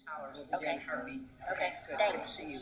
Howard will be Okay. in heartbeat. Okay, Good. thanks. Good to see you.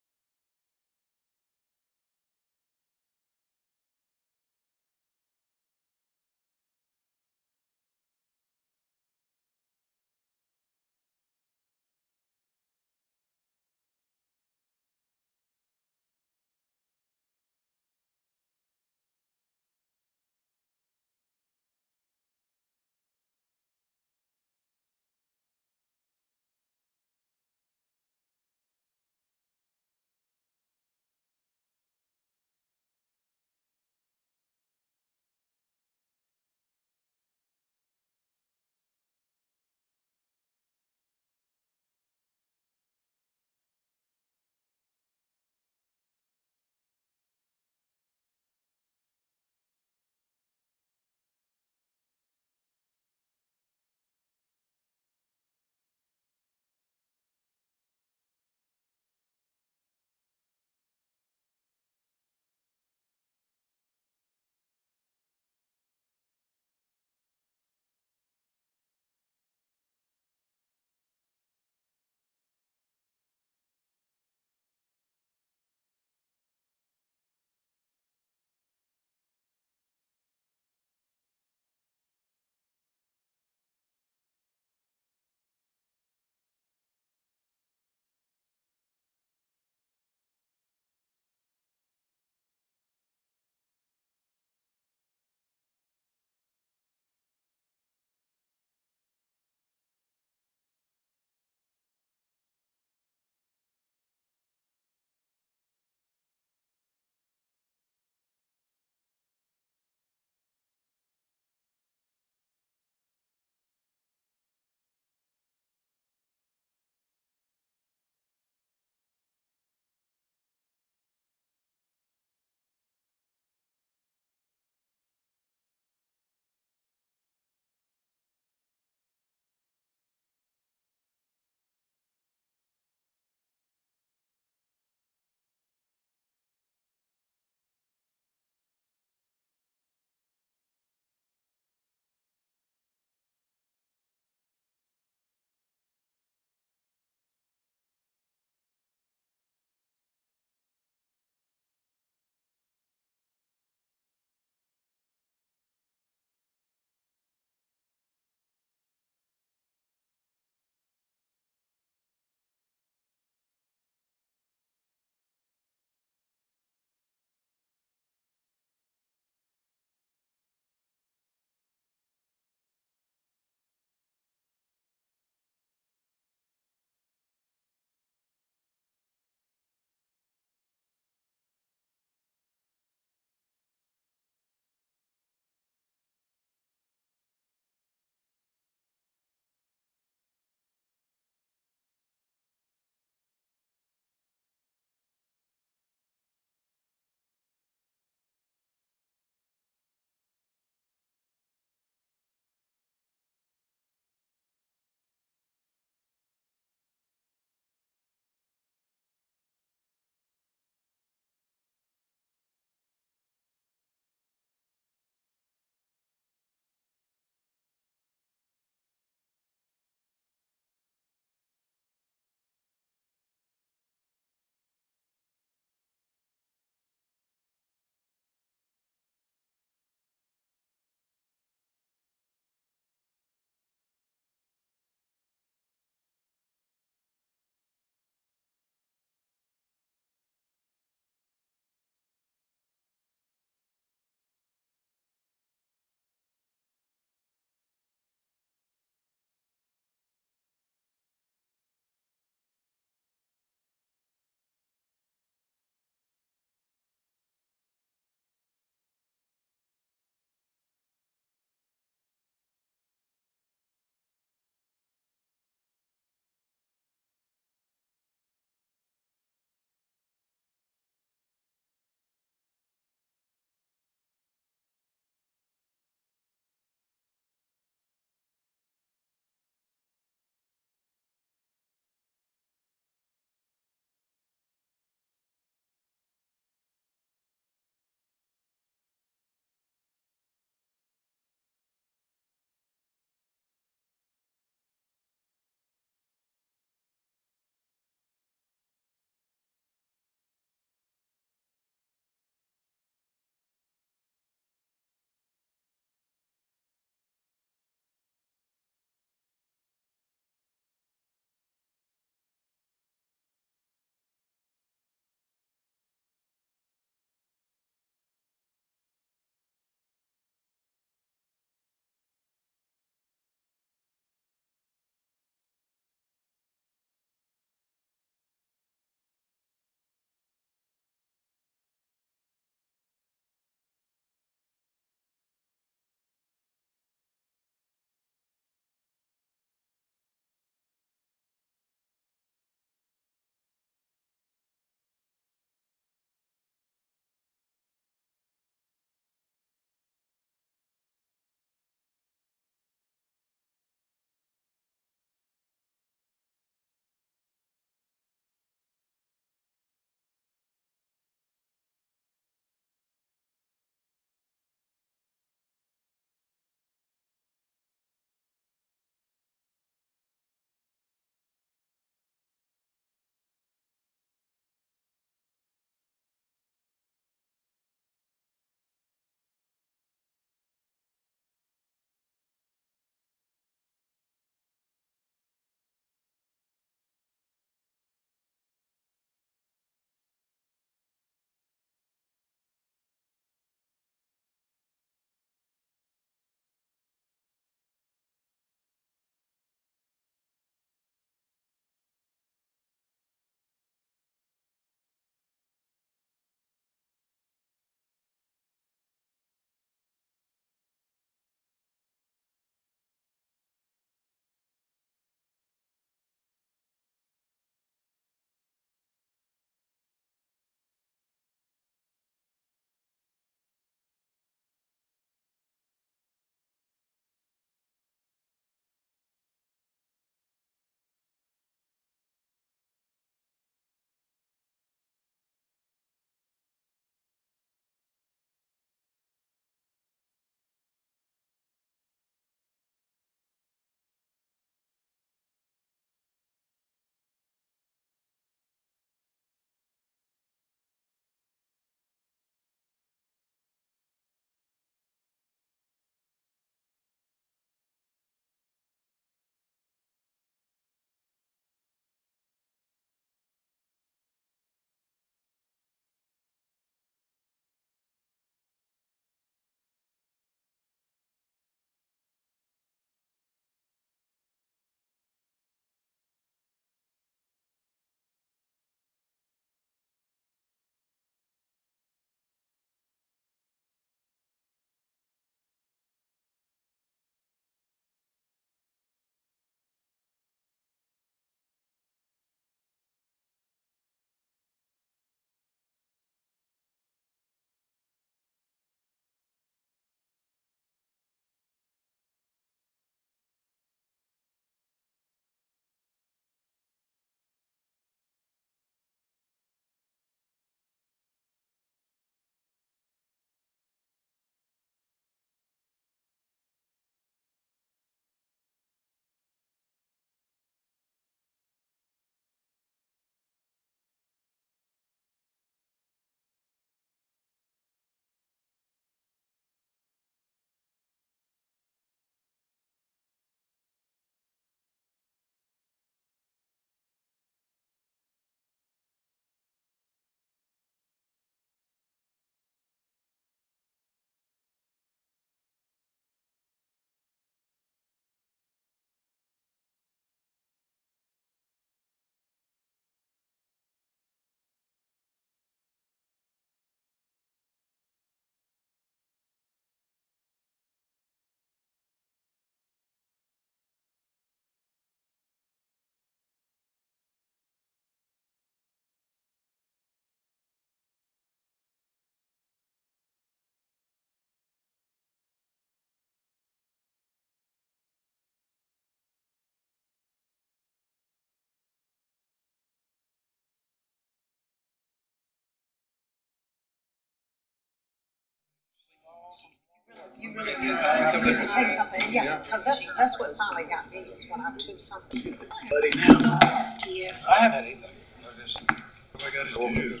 You really do. You can take something, yeah, because that's what finally got me, is when I took something. Buddy, now. To you. I haven't had anything. I just, what I gotta do?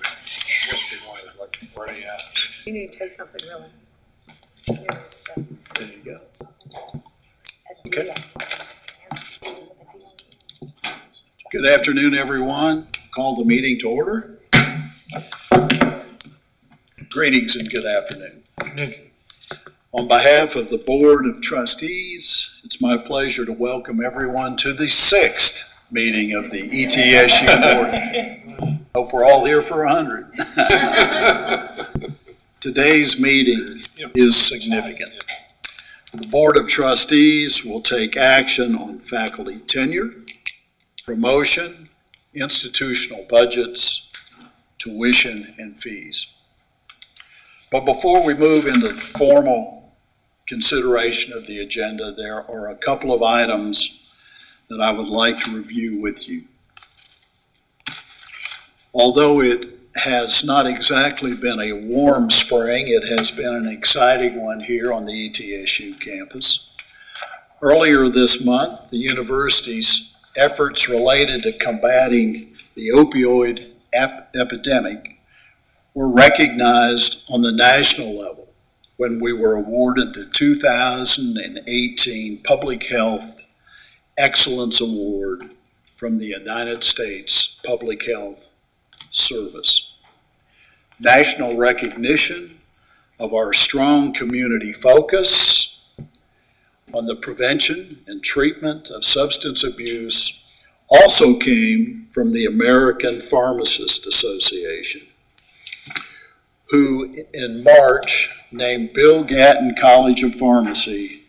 Where are you at? You need to take something really. Serious stuff. There you go. A Okay. deal. Good afternoon, everyone. Call the meeting to order. Greetings and good afternoon. On behalf of the Board of Trustees, it's my pleasure to welcome everyone to the 6th meeting of the ETSU Board. Hope we're all here for 100. Today's meeting is significant. The Board of Trustees will take action on faculty tenure, promotion, institutional budgets, tuition, and fees. But before we move into the formal consideration of the agenda, there are a couple of items that I would like to review with you. Although it has not exactly been a warm spring, it has been an exciting one here on the ETSU campus. Earlier this month, the university's efforts related to combating the opioid epidemic were recognized on the national level when we were awarded the 2018 Public Health Excellence Award from the United States Public Health Service. National recognition of our strong community focus on the prevention and treatment of substance abuse also came from the American Pharmacists Association, who in March named Bill Gatton College of Pharmacy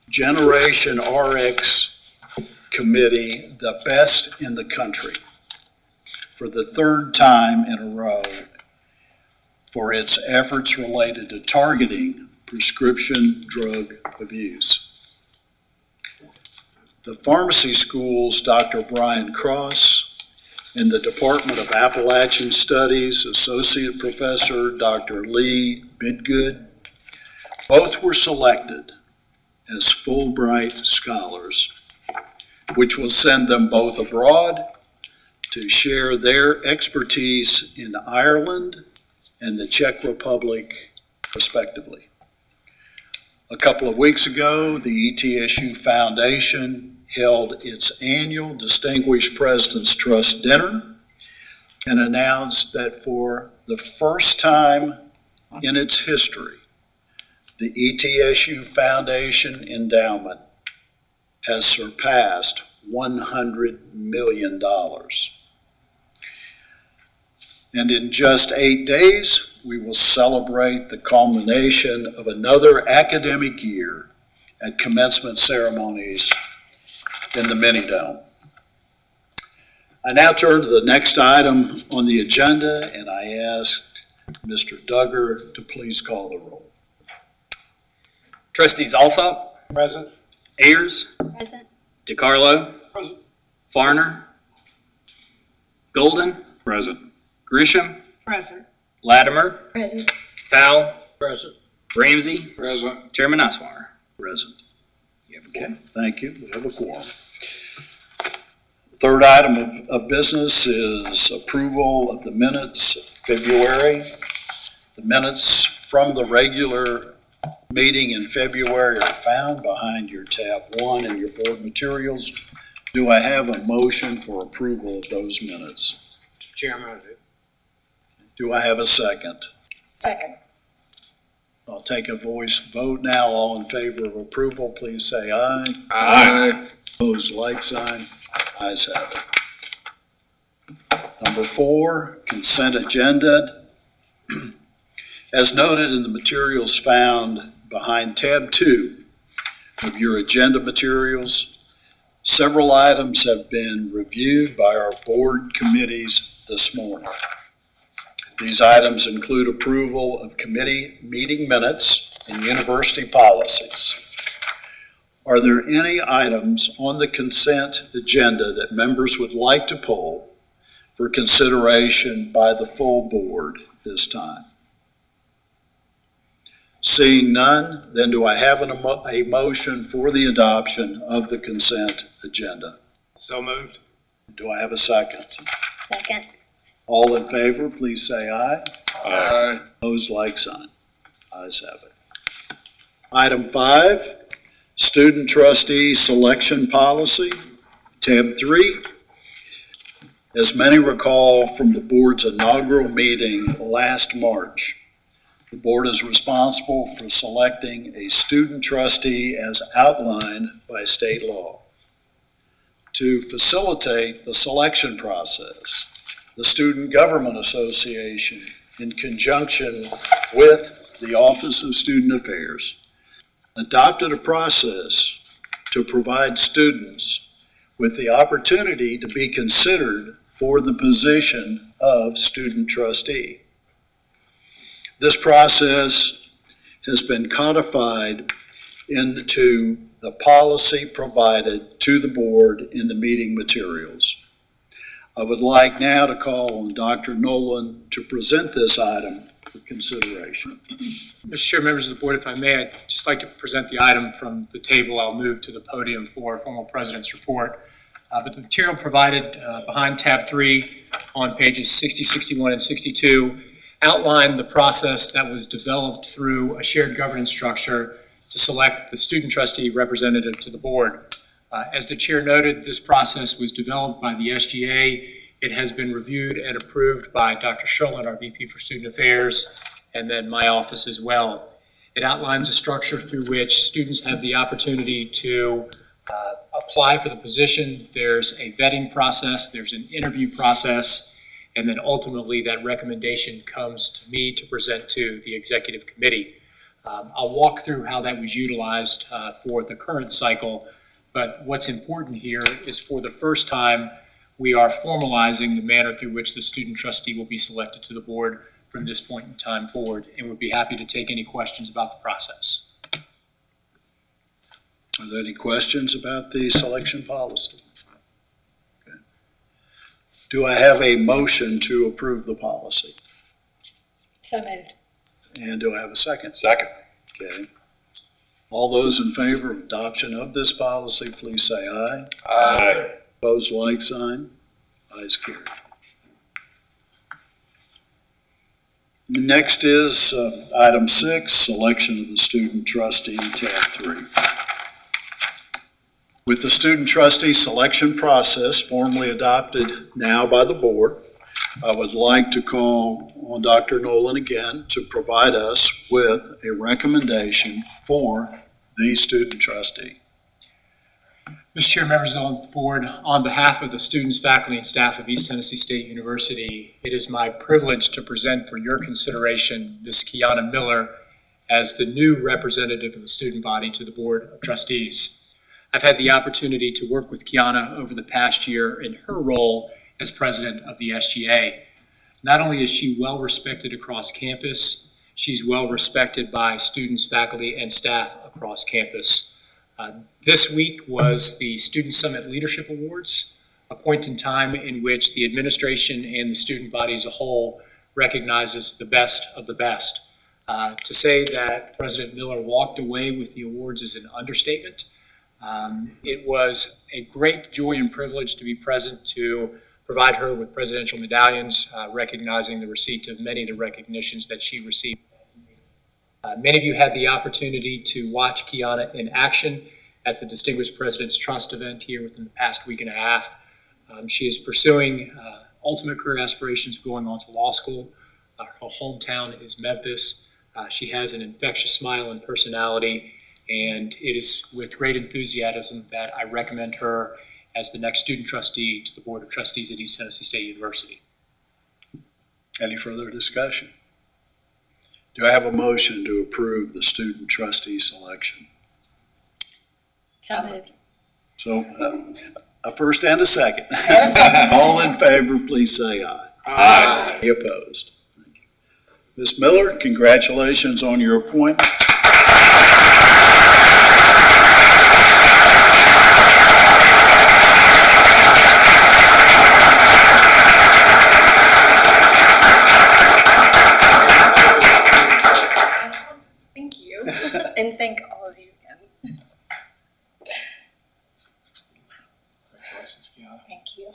Generation RX Committee the best in the country for the 3rd time in a row for its efforts related to targeting prescription drug abuse. The pharmacy school's Dr. Brian Cross and the Department of Appalachian Studies Associate Professor Dr. Lee Bidgood both were selected as Fulbright scholars, which will send them both abroad to share their expertise in Ireland and the Czech Republic, respectively. A couple of weeks ago, the ETSU Foundation held its annual Distinguished President's Trust Dinner and announced that for the first time in its history, the ETSU Foundation endowment has surpassed $100 million. And in just 8 days, we will celebrate the culmination of another academic year at commencement ceremonies in the Mini-Dome. I now turn to the next item on the agenda, and I ask Mr. Duggar to please call the roll. Trustees Alsop. Present. Ayers. Present. DiCarlo. Present. Farner. Golden. Present. Grisham. Present. Latimer. Present. Powell. Present. Ramsey. Present. Chairman Osweiler. Present. You have a quorum. Thank you. We have a quorum. Third item of business is approval of the minutes of February. The minutes from the regular meeting in February are found behind your tab 1 in your board materials. Do I have a motion for approval of those minutes? Chairman, I do. Do I have a second? Second. I'll take a voice vote now. All in favor of approval, please say aye. Aye. Opposed, like sign. Ayes have it. Number 4, consent agenda. As noted in the materials found behind tab 2 of your agenda materials, several items have been reviewed by our board committees this morning. These items include approval of committee meeting minutes and university policies. Are there any items on the consent agenda that members would like to pull for consideration by the full board this time? Seeing none, then do I have a motion for the adoption of the consent agenda? So moved. Do I have a second? Second. All in favor, please say aye. Aye. Opposed, like sign. Ayes have it. Item 5, Student Trustee Selection Policy, tab 3. As many recall from the board's inaugural meeting last March, the board is responsible for selecting a student trustee as outlined by state law. To facilitate the selection process, the Student Government Association, in conjunction with the Office of Student Affairs, adopted a process to provide students with the opportunity to be considered for the position of student trustee. This process has been codified into the policy provided to the board in the meeting materials. I would like now to call on Dr. Nolan to present this item for consideration. Mr. Chair, members of the board, if I may, I'd just like to present the item from the table. I'll move to the podium for a formal president's report. But the material provided behind tab 3 on pages 60, 61, and 62 outlined the process that was developed through a shared governance structure to select the student trustee representative to the board. As the chair noted, this process was developed by the SGA. It has been reviewed and approved by Dr. Sherlin, our VP for Student Affairs, and then my office as well. It outlines a structure through which students have the opportunity to apply for the position. There's a vetting process, there's an interview process, and then ultimately that recommendation comes to me to present to the executive committee. I'll walk through how that was utilized for the current cycle, but what's important here is for the first time, we are formalizing the manner through which the student trustee will be selected to the board from this point in time forward, and would be happy to take any questions about the process. Are there any questions about the selection policy? Okay. Do I have a motion to approve the policy? So moved. And do I have a second? Second. Okay. All those in favor of adoption of this policy, please say aye. Aye. Opposed, like sign. Ayes carried. Next is item 6, selection of the student trustee, tab 3. With the student trustee selection process formally adopted now by the board, I would like to call on Dr. Nolan again to provide us with a recommendation for the student trustee. Mr. Chair, members of the board, on behalf of the students, faculty, and staff of East Tennessee State University, it is my privilege to present for your consideration Ms. Kiana Miller as the new representative of the student body to the Board of Trustees. I've had the opportunity to work with Kiana over the past year in her role as president of the SGA. Not only is she well respected across campus, she's well respected by students, faculty, and staff across campus. This week was the Student Summit Leadership Awards, a point in time in which the administration and the student body as a whole recognizes the best of the best. To say that President Miller walked away with the awards is an understatement. It was a great joy and privilege to be present to provide her with presidential medallions, recognizing the receipt of many of the recognitions that she received. Many of you had the opportunity to watch Kiana in action at the Distinguished President's Trust event here within the past week and a half. She is pursuing ultimate career aspirations of going on to law school. Her hometown is Memphis. She has an infectious smile and personality, and it is with great enthusiasm that I recommend her as the next student trustee to the Board of Trustees at East Tennessee State University. Any further discussion? Do I have a motion to approve the student trustee selection? So moved. So a first and a second. All in favor, please say aye. Aye. Any opposed? Thank you. Ms. Miller, congratulations on your appointment. Thank you. Thank you.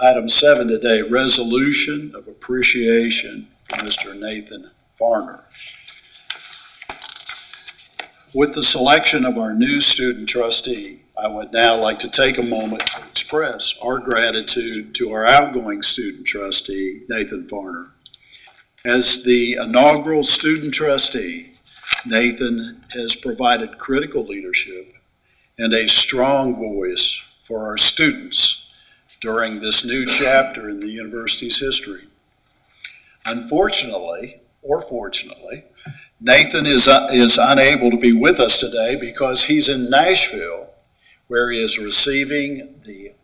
Item 7 today, resolution of appreciation for Mr. Nathan Farner. With the selection of our new student trustee, I would now like to take a moment to express our gratitude to our outgoing student trustee, Nathan Farner. As the inaugural student trustee, Nathan has provided critical leadership and a strong voice for our students during this new chapter in the university's history. Unfortunately, or fortunately, Nathan is unable to be with us today because he's in Nashville, where he is receiving the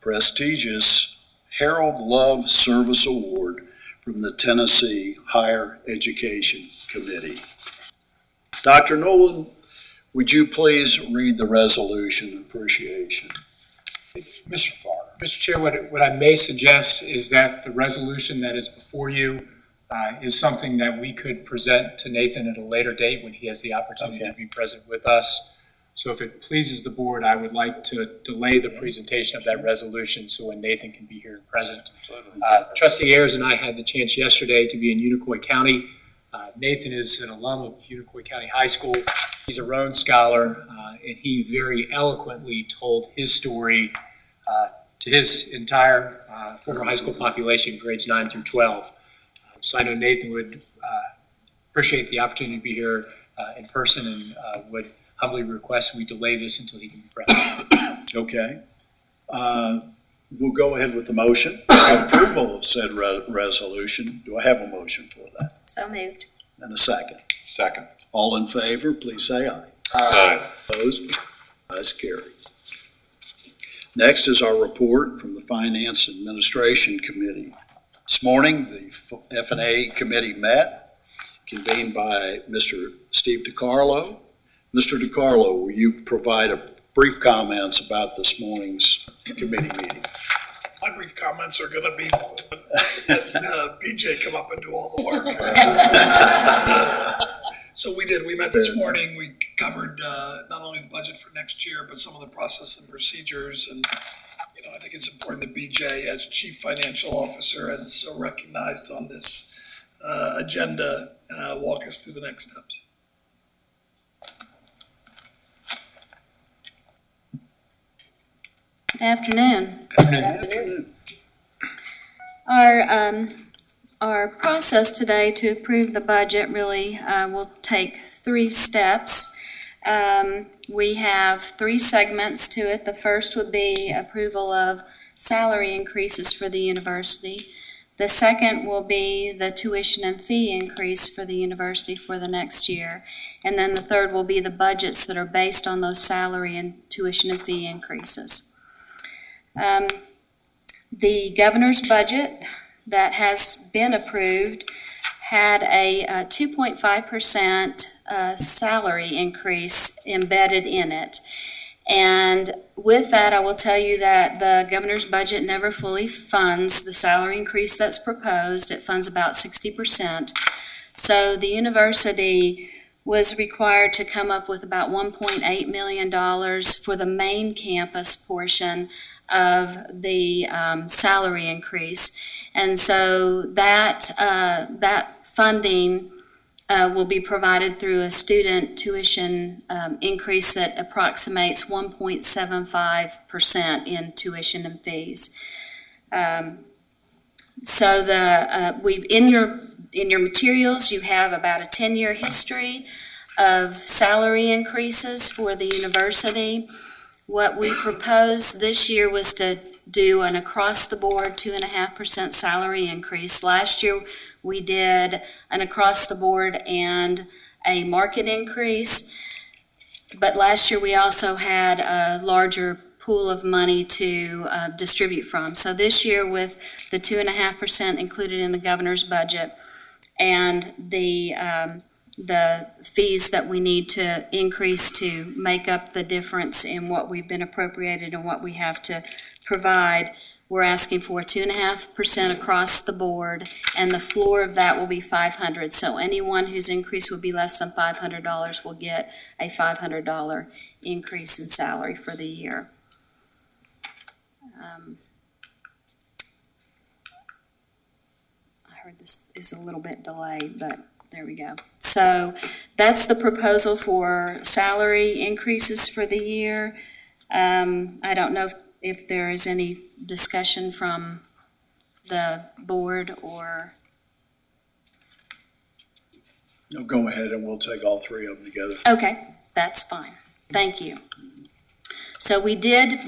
prestigious Harold Love Service Award from the Tennessee Higher Education Committee. Dr. Nolan, would you please read the resolution of appreciation? Mr. Farner. Mr. Chair, what I may suggest is that the resolution that is before you is something that we could present to Nathan at a later date when he has the opportunity to be present with us. So if it pleases the board, I would like to delay the presentation of that resolution so when Nathan can be here and present. Trustee Ayers and I had the chance yesterday to be in Unicoi County. Nathan is an alum of Unicoi County High School. He's a Roan Scholar, and he very eloquently told his story to his entire former high school population, grades 9 through 12. So I know Nathan would appreciate the opportunity to be here in person and would humbly request we delay this until he can be present. Okay. We'll go ahead with the motion. Approval of said resolution. Do I have a motion for that? So moved. And a second. Second. All in favor, please say aye. Aye. Opposed? Ayes carried. Next is our report from the Finance Administration Committee. This morning, the F&A Committee met, convened by Mr. Steve DiCarlo. Mr. DiCarlo, will you provide a brief comments about this morning's committee meeting? My brief comments are going to be BJ come up and do all the work. So we met this morning. We covered not only the budget for next year, but some of the process and procedures. And, I think it's important that BJ, as Chief Financial Officer, as so recognized on this agenda, walk us through the next steps. Good afternoon. Good afternoon. Our process today to approve the budget really will take 3 steps. We have 3 segments to it. The first would be approval of salary increases for the university. The second will be the tuition and fee increase for the university for the next year. And then the third will be the budgets that are based on those salary and tuition and fee increases. The governor's budget that has been approved had a 2.5% salary increase embedded in it. And with that, I will tell you that the governor's budget never fully funds the salary increase that's proposed. It funds about 60%. So the university was required to come up with about $1.8 million for the main campus portion of the salary increase. And so that funding will be provided through a student tuition increase that approximates 1.75% in tuition and fees. So in your materials you have about a 10-year history of salary increases for the university. What we proposed this year was to do an across-the-board 2.5% salary increase. Last year we did an across-the-board and a market increase, but last year we also had a larger pool of money to distribute from. So this year, with the 2.5% included in the governor's budget and the fees that we need to increase to make up the difference in what we've been appropriated and what we have to provide, we're asking for 2.5% across the board, and the floor of that will be $500. So anyone whose increase would be less than $500 will get a $500 increase in salary for the year. I heard this is a little bit delayed, but there we go. So that's the proposal for salary increases for the year. I don't know if there is any discussion from the board or... No, go ahead and we'll take all three of them together. Okay, that's fine. Thank you. So we did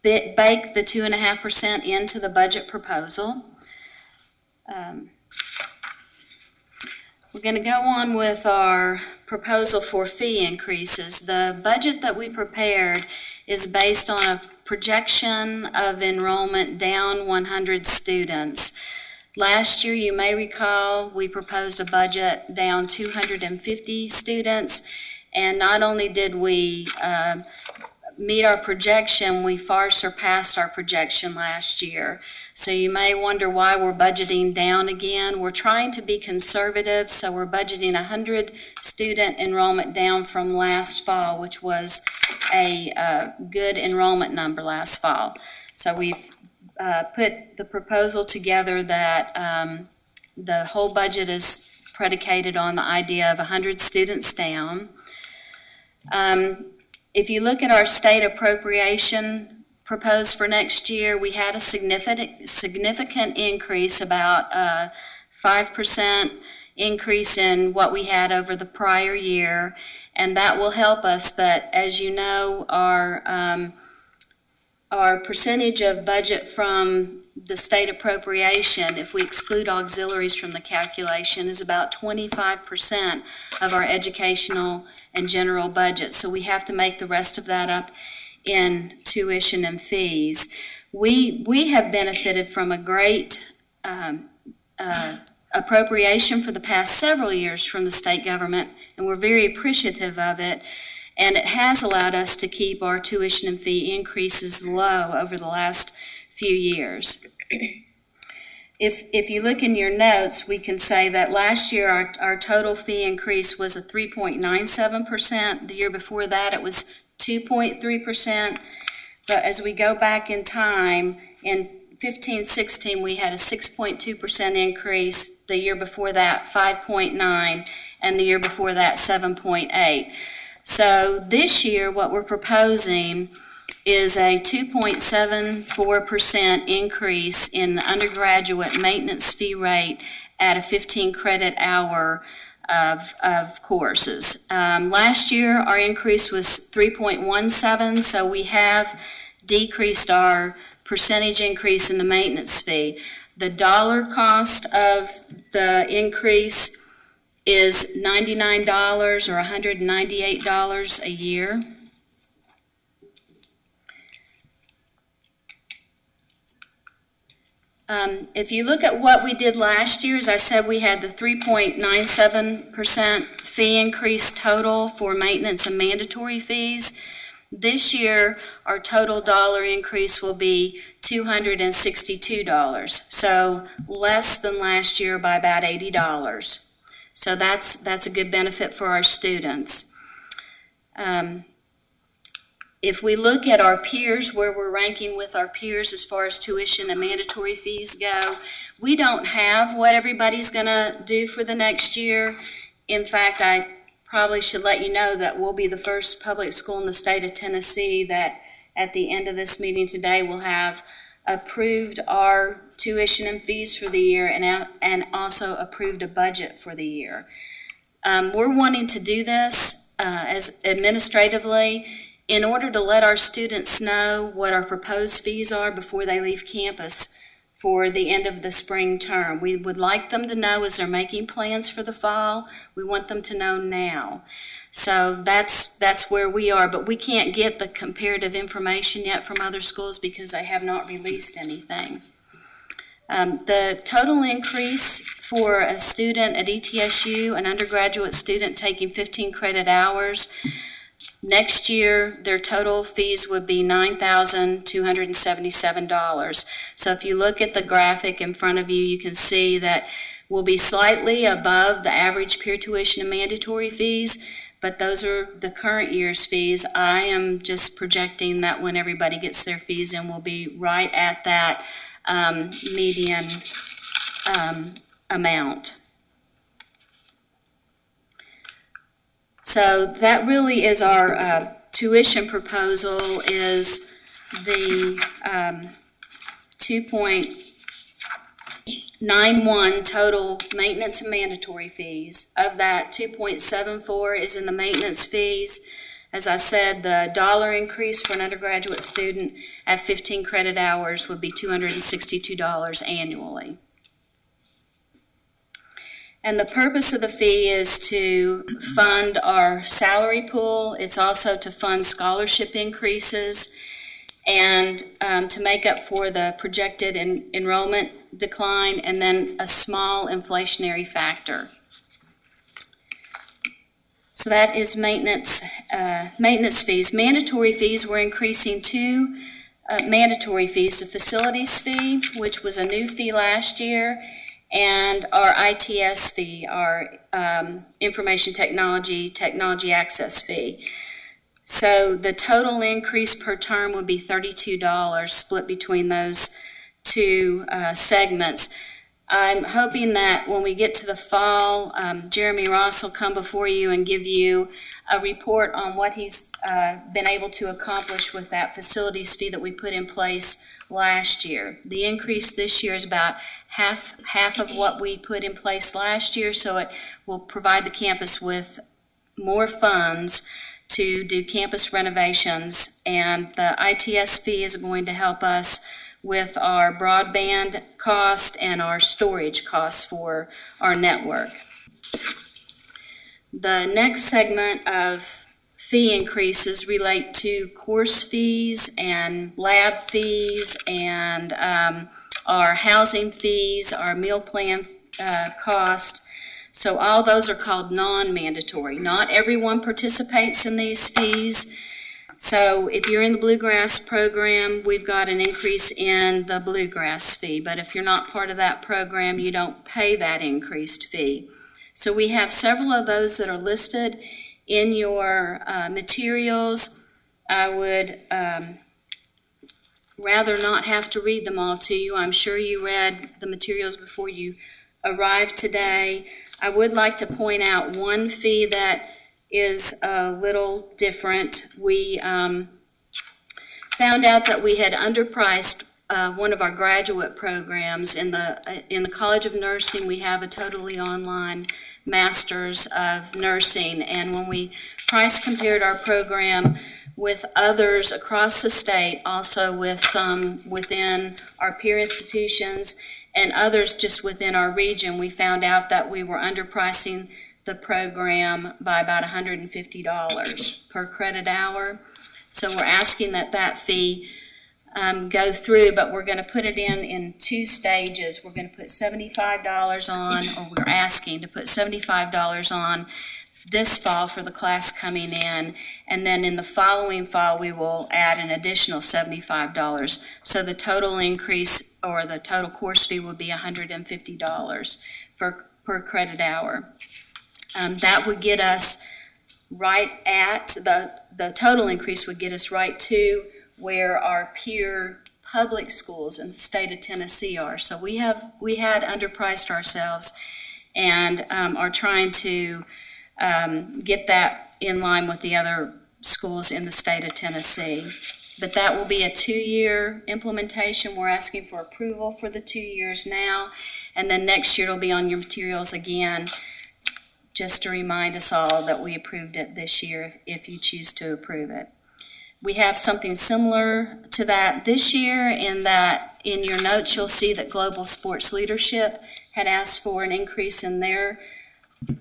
bake the 2.5% into the budget proposal. We're going to go on with our proposal for fee increases. The budget that we prepared is based on a projection of enrollment down 100 students. Last year, you may recall, we proposed a budget down 250 students, and not only did we meet our projection, we far surpassed our projection last year. So you may wonder why we're budgeting down again. We're trying to be conservative, so we're budgeting 100 student enrollment down from last fall, which was a good enrollment number last fall. So we've put the proposal together that the whole budget is predicated on the idea of 100 students down. If you look at our state appropriation proposed for next year, we had a significant increase, about 5% increase in what we had over the prior year, and that will help us. But as you know, our percentage of budget from the state appropriation, if we exclude auxiliaries from the calculation, is about 25% of our educational and general budget. So we have to make the rest of that up in tuition and fees. We have benefited from a great appropriation for the past several years from the state government, and we're very appreciative of it. And it has allowed us to keep our tuition and fee increases low over the last few years. If you look in your notes, we can say that last year our total fee increase was a 3.97%. The year before that it was 2.3%. But as we go back in time, in 15-16 we had a 6.2% increase. The year before that 5.9%, and the year before that 7.8%. So this year what we're proposing is a 2.74% increase in the undergraduate maintenance fee rate at a 15 credit hour of courses. Last year our increase was 3.17, so we have decreased our percentage increase in the maintenance fee. The dollar cost of the increase is $99 or $198 a year. If you look at what we did last year, as I said, we had the 3.97% fee increase total for maintenance and mandatory fees. This year, our total dollar increase will be $262, so less than last year by about $80. So that's a good benefit for our students. If we look at our peers, where we're ranking with our peers as far as tuition and mandatory fees go, we don't have what everybody's going to do for the next year. In fact, I probably should let you know that we'll be the first public school in the state of Tennessee that at the end of this meeting today will have approved our tuition and fees for the year and also approved a budget for the year. We're wanting to do this as administratively in order to let our students know what our proposed fees are before they leave campus for the end of the spring term. We would like them to know as they're making plans for the fall. We want them to know now. So that's where we are, but we can't get the comparative information yet from other schools because they have not released anything. The total increase for a student at ETSU, an undergraduate student taking 15 credit hours, Next year, their total fees would be $9,277. So if you look at the graphic in front of you, you can see that we'll be slightly above the average peer tuition and mandatory fees, but those are the current year's fees. I am just projecting that when everybody gets their fees in, we'll be right at that median amount. So that really is our tuition proposal, is the 2.91 total maintenance and mandatory fees. Of that, 2.74 is in the maintenance fees. As I said, the dollar increase for an undergraduate student at 15 credit hours would be $262 annually. And the purpose of the fee is to fund our salary pool. It's also to fund scholarship increases and to make up for the projected enrollment decline, and then a small inflationary factor. So that is maintenance fees. Mandatory fees, we're increasing two mandatory fees: the facilities fee, which was a new fee last year, and our ITS fee, our information technology access fee. So the total increase per term would be $32 split between those two segments. I'm hoping that when we get to the fall, Jeremy Ross will come before you and give you a report on what he's been able to accomplish with that facilities fee that we put in place last year. The increase this year is about half of what we put in place last year, so it will provide the campus with more funds to do campus renovations, and the ITS fee is going to help us with our broadband cost and our storage costs for our network. The next segment of fee increases relate to course fees and lab fees and our housing fees, our meal plan cost. So all those are called non-mandatory. Not everyone participates in these fees. So if you're in the Bluegrass program, we've got an increase in the Bluegrass fee. But if you're not part of that program, you don't pay that increased fee. So we have several of those that are listed in your materials. I would rather not have to read them all to you. I'm sure you read the materials before you arrived today. I would like to point out one fee that is a little different. We found out that we had underpriced one of our graduate programs. In the College of Nursing, we have a totally online Masters of Nursing, and when we price compared our program with others across the state, also with some within our peer institutions and others just within our region, we found out that we were underpricing the program by about $150 per credit hour. So we're asking that fee go through, but we're going to put it in two stages. We're going to put $75 on, or we're asking to put $75 on this fall for the class coming in, and then in the following fall we will add an additional $75. So the total increase, or the total course fee, would be $150 per credit hour. That would get us right at, the total increase would get us right to where our peer public schools in the state of Tennessee are. So we had underpriced ourselves and are trying to get that in line with the other schools in the state of Tennessee. But that will be a 2-year implementation. We're asking for approval for the 2 years now, and then next year it'll be on your materials again, just to remind us all that we approved it this year if you choose to approve it. We have something similar to that this year, in that in your notes you'll see that Global Sports Leadership had asked for an increase in their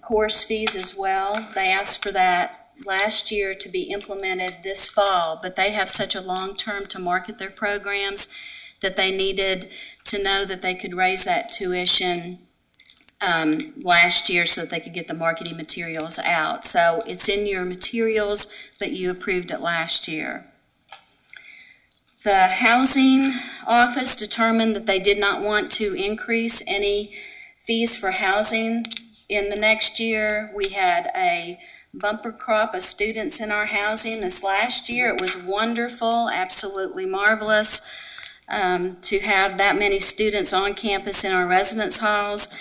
course fees as well. They asked for that last year to be implemented this fall, but they have such a long term to market their programs that they needed to know that they could raise that tuition last year so that they could get the marketing materials out. So it's in your materials, but you approved it last year. The Housing Office determined that they did not want to increase any fees for housing in the next year. We had a bumper crop of students in our housing this last year. It was wonderful, absolutely marvelous to have that many students on campus in our residence halls.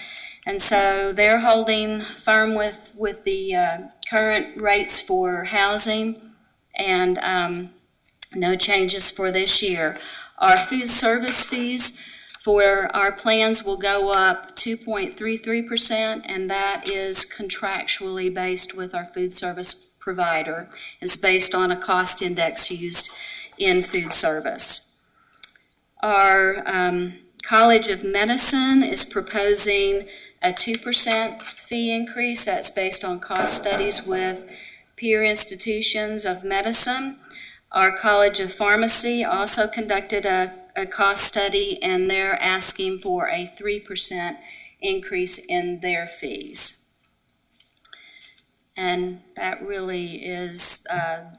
And so they're holding firm with the current rates for housing, and no changes for this year. Our food service fees for our plans will go up 2.33%, and that is contractually based with our food service provider. It's based on a cost index used in food service. Our College of Medicine is proposing a 2% fee increase. That's based on cost studies with peer institutions of medicine. Our College of Pharmacy also conducted a cost study, and they're asking for a 3% increase in their fees. And that really is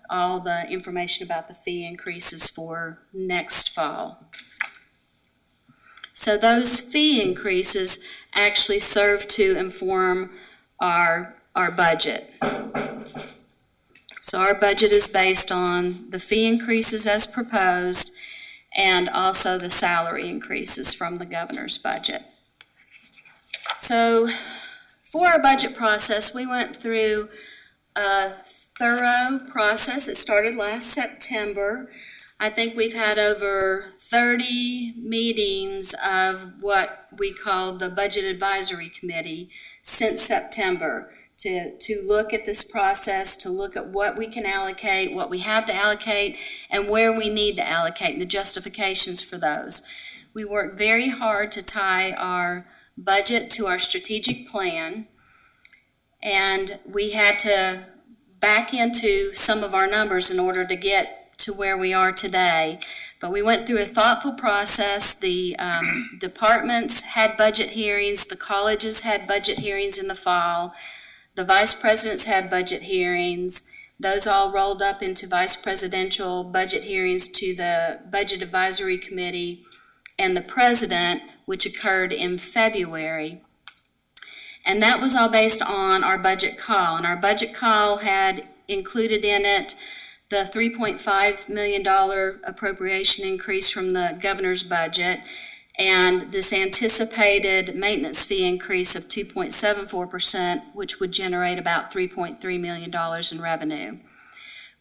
all the information about the fee increases for next fall. So those fee increases actually serve to inform our budget. So our budget is based on the fee increases as proposed and also the salary increases from the governor's budget. So for our budget process, we went through a thorough process. It started last September. I think we've had over 30 meetings of what we call the Budget Advisory Committee since September to look at this process, to look at what we can allocate, what we have to allocate, and where we need to allocate, and the justifications for those. We worked very hard to tie our budget to our strategic plan, and we had to back into some of our numbers in order to get to where we are today. But we went through a thoughtful process. The departments had budget hearings, the colleges had budget hearings in the fall, the vice presidents had budget hearings. Those all rolled up into vice presidential budget hearings to the Budget Advisory Committee and the president, which occurred in February. And that was all based on our budget call. And our budget call had included in it the $3.5 million appropriation increase from the governor's budget, and this anticipated maintenance fee increase of 2.74%, which would generate about $3.3 million in revenue.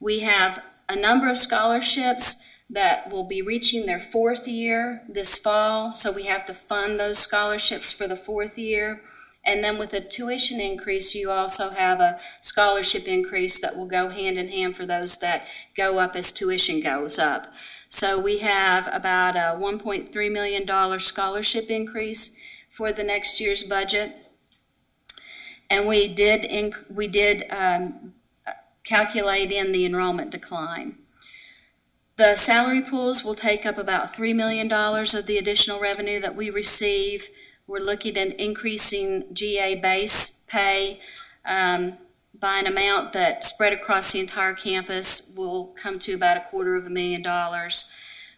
We have a number of scholarships that will be reaching their 4th year this fall, so we have to fund those scholarships for the 4th year. And then with a tuition increase, you also have a scholarship increase that will go hand in hand for those that go up as tuition goes up. So we have about a $1.3 million scholarship increase for the next year's budget. And we did calculate in the enrollment decline. The salary pools will take up about $3 million of the additional revenue that we receive. We're looking at increasing GA base pay by an amount that spread across the entire campus will come to about $250,000.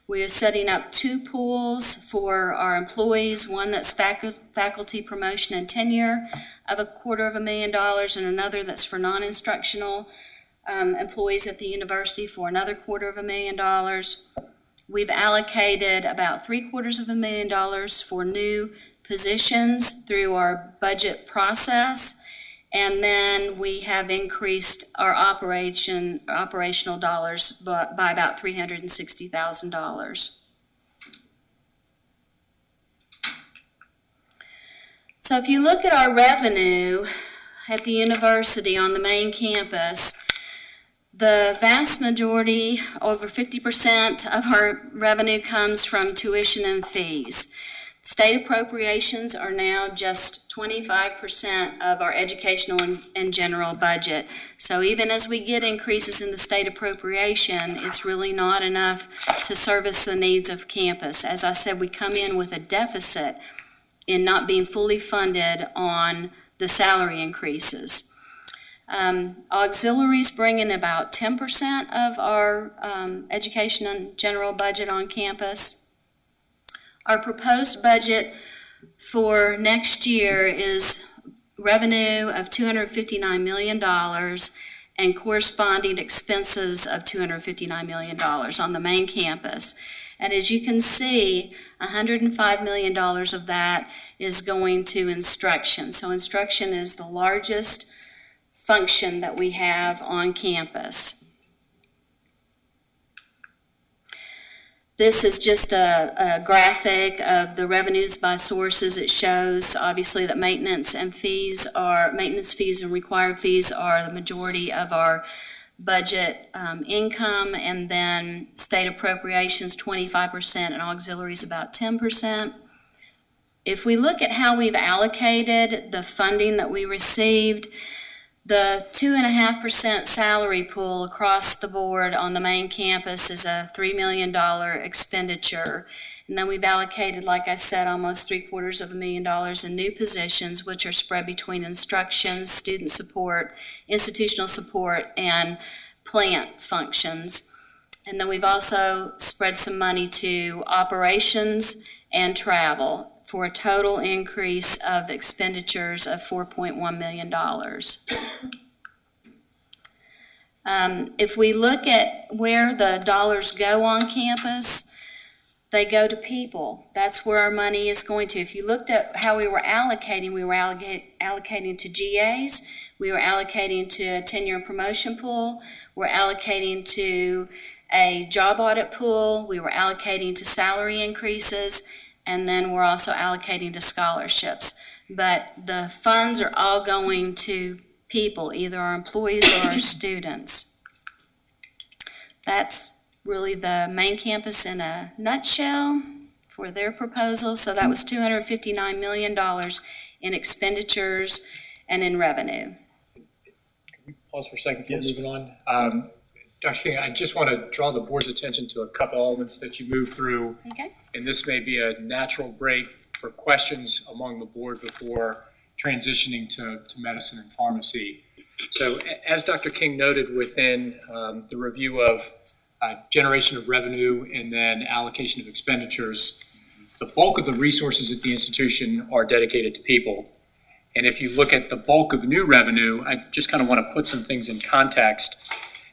We are setting up 2 pools for our employees, one that's faculty promotion and tenure of $250,000, and another that's for non-instructional employees at the university for another $250,000. We've allocated about $750,000 for new positions through our budget process. And then we have increased our operational dollars by about $360,000. So if you look at our revenue at the university on the main campus, the vast majority, over 50% of our revenue comes from tuition and fees. State appropriations are now just 25% of our educational and general budget. So even as we get increases in the state appropriation, it's really not enough to service the needs of campus. As I said, we come in with a deficit in not being fully funded on the salary increases. Auxiliaries bring in about 10% of our education and general budget on campus. Our proposed budget for next year is revenue of $259 million and corresponding expenses of $259 million on the main campus. And as you can see, $105 million of that is going to instruction. So instruction is the largest function that we have on campus. This is just a graphic of the revenues by sources. It shows obviously that maintenance fees and required fees are the majority of our budget income, and then state appropriations 25% and auxiliaries about 10%. If we look at how we've allocated the funding that we received, the 2.5% salary pool across the board on the main campus is a $3 million expenditure. And then we've allocated, like I said, almost $750,000 in new positions, which are spread between instruction, student support, institutional support, and plant functions. And then we've also spread some money to operations and travel for a total increase of expenditures of $4.1 million. If we look at where the dollars go on campus, they go to people. That's where our money is going to. If you looked at how we were allocating to GAs, we were allocating to a tenure and promotion pool, we're allocating to a job audit pool, we were allocating to salary increases, and then we're also allocating to scholarships. But the funds are all going to people, either our employees or our students. That's really the main campus in a nutshell for their proposal. So that was $259 million in expenditures and in revenue. Can we pause for a second before moving on? Dr. King, I just want to draw the board's attention to a couple elements that you moved through. Okay. And this may be a natural break for questions among the board before transitioning to medicine and pharmacy. So as Dr. King noted within the review of generation of revenue and then allocation of expenditures, the bulk of the resources at the institution are dedicated to people. And if you look at the bulk of new revenue, I just kind of want to put some things in context.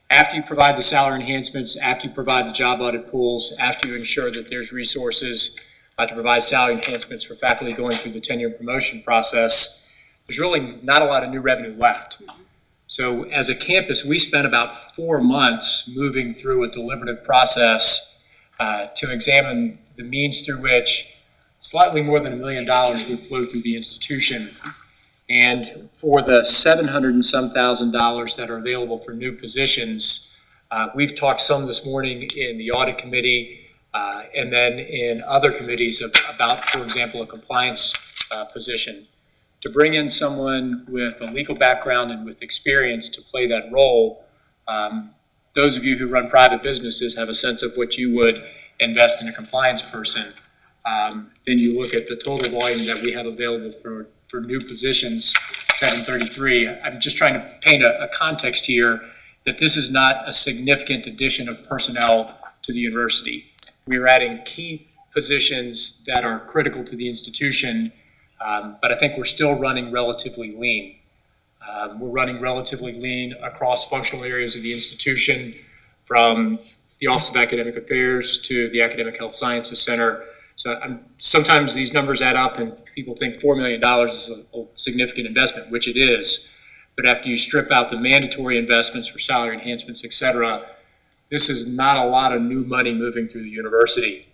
After you provide the salary enhancements, after you provide the job audit pools, after you ensure that there's resources to provide salary enhancements for faculty going through the tenure and promotion process, there's really not a lot of new revenue left. So as a campus, we spent about 4 months moving through a deliberative process to examine the means through which slightly more than $1 million would flow through the institution. And for the $700 and some thousand that are available for new positions, we've talked some this morning in the audit committee and then in other committees about, for example, a compliance position. To bring in someone with a legal background and with experience to play that role, those of you who run private businesses have a sense of what you would invest in a compliance person. Then you look at the total volume that we have available for new positions, 733. I'm just trying to paint a context here that this is not a significant addition of personnel to the university. We are adding key positions that are critical to the institution, but I think we're still running relatively lean. We're running relatively lean across functional areas of the institution, from the Office of Academic Affairs to the Academic Health Sciences Center. So sometimes these numbers add up and people think $4 million is a significant investment, which it is. But after you strip out the mandatory investments for salary enhancements, et cetera, this is not a lot of new money moving through the university.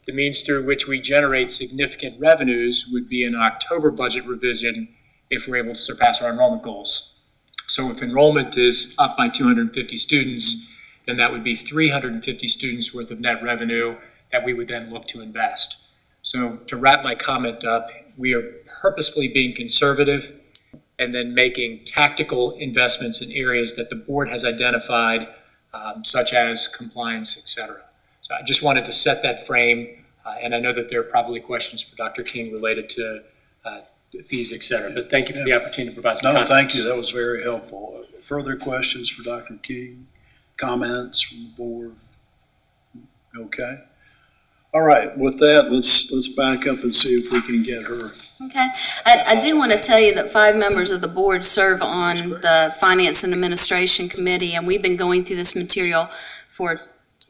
The means through which we generate significant revenues would be an October budget revision if we're able to surpass our enrollment goals. So if enrollment is up by 250 students, then that would be 350 students worth of net revenue that we would then look to invest. So to wrap my comment up, we are purposefully being conservative and then making tactical investments in areas that the board has identified, such as compliance, et cetera. So I just wanted to set that frame. And I know that there are probably questions for Dr. King related to fees, et cetera. But thank you for the opportunity to provide some No, context. thank you. That was very helpful. Further questions for Dr. King? Comments from the board? Okay. All right. With that, let's back up and see if we can get her. Okay. I do want to tell you that 5 members of the board serve on the Finance and Administration Committee, and we've been going through this material for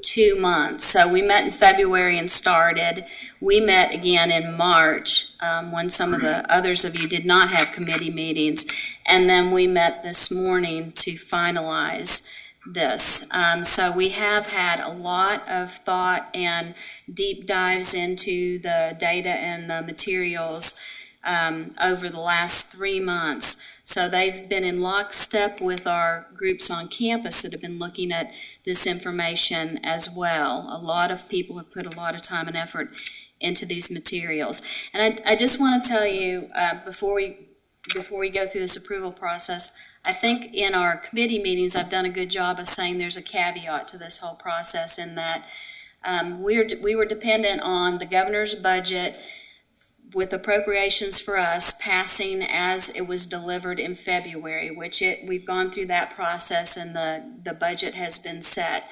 2 months. So we met in February and started. We met again in March when some of the others of you did not have committee meetings. And then we met this morning to finalize this. So we have had a lot of thought and deep dives into the data and the materials over the last 3 months. So they've been in lockstep with our groups on campus that have been looking at this information as well. A lot of people have put a lot of time and effort into these materials. And I just want to tell you, before we go through this approval process, I think in our committee meetings I've done a good job of saying there's a caveat to this whole process in that we were dependent on the governor's budget with appropriations for us passing as it was delivered in February, which we've gone through that process and the budget has been set.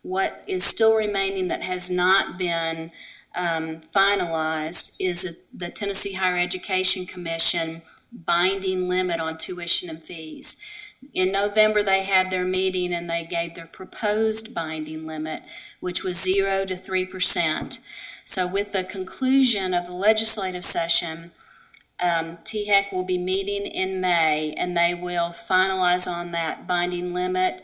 What is still remaining that has not been finalized is the Tennessee Higher Education Commission binding limit on tuition and fees. In November, they had their meeting and they gave their proposed binding limit, which was 0 to 3%. So with the conclusion of the legislative session, THEC will be meeting in May and they will finalize on that binding limit.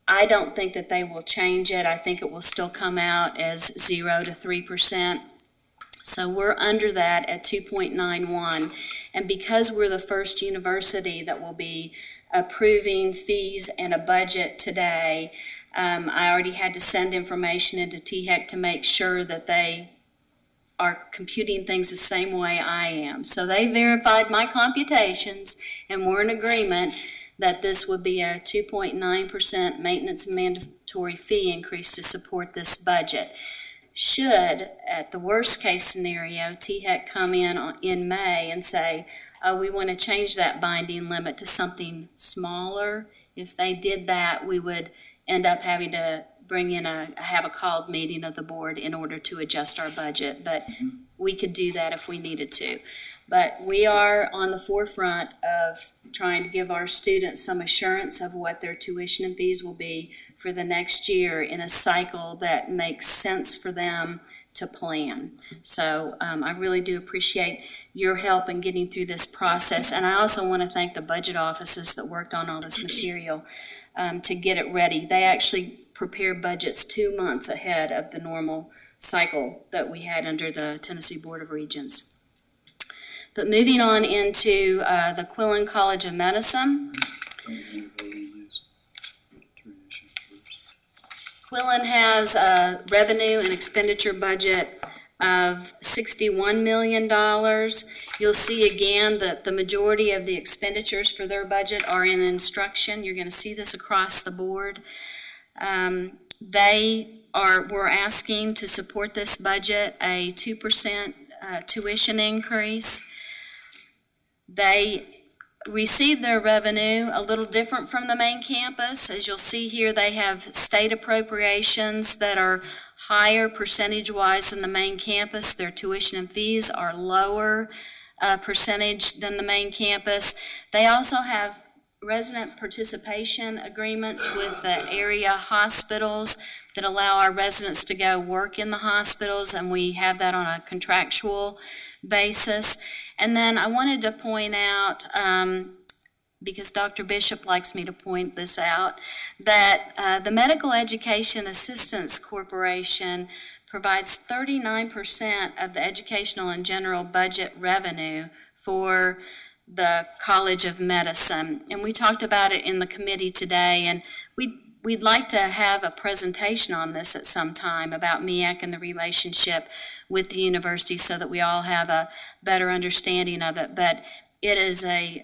I don't think that they will change it. I think it will still come out as 0 to 3%. So we're under that at 2.91. And because we're the first university that will be approving fees and a budget today, I already had to send information into THEC to make sure that they are computing things the same way I am. So they verified my computations and we're in agreement that this would be a 2.9% maintenance and mandatory fee increase to support this budget. Should, at the worst case scenario, THEC come in May and say, oh, we want to change that binding limit to something smaller, if they did that, we would end up having to bring in have a called meeting of the board in order to adjust our budget. But we could do that if we needed to. But we are on the forefront of trying to give our students some assurance of what their tuition and fees will be for the next year in a cycle that makes sense for them to plan. So I really do appreciate your help in getting through this process. And I also want to thank the budget offices that worked on all this material to get it ready. They actually prepare budgets 2 months ahead of the normal cycle that we had under the Tennessee Board of Regents. But moving on into the Quillen College of Medicine. Quillen has a revenue and expenditure budget of $61 million. You'll see again that the majority of the expenditures for their budget are in instruction. You're going to see this across the board. We're asking to support this budget a 2% tuition increase. They receive their revenue a little different from the main campus. As you'll see here, they have state appropriations that are higher percentage-wise than the main campus. Their tuition and fees are lower percentage than the main campus. They also have resident participation agreements with the area hospitals that allow our residents to go work in the hospitals, and we have that on a contractual basis. And then I wanted to point out, because Dr. Bishop likes me to point this out, that the Medical Education Assistance Corporation provides 39% of the educational and general budget revenue for the College of Medicine. And we talked about it in the committee today, and we'd like to have a presentation on this at some time about MEAC and the relationship with the university so that we all have a better understanding of it. But it is a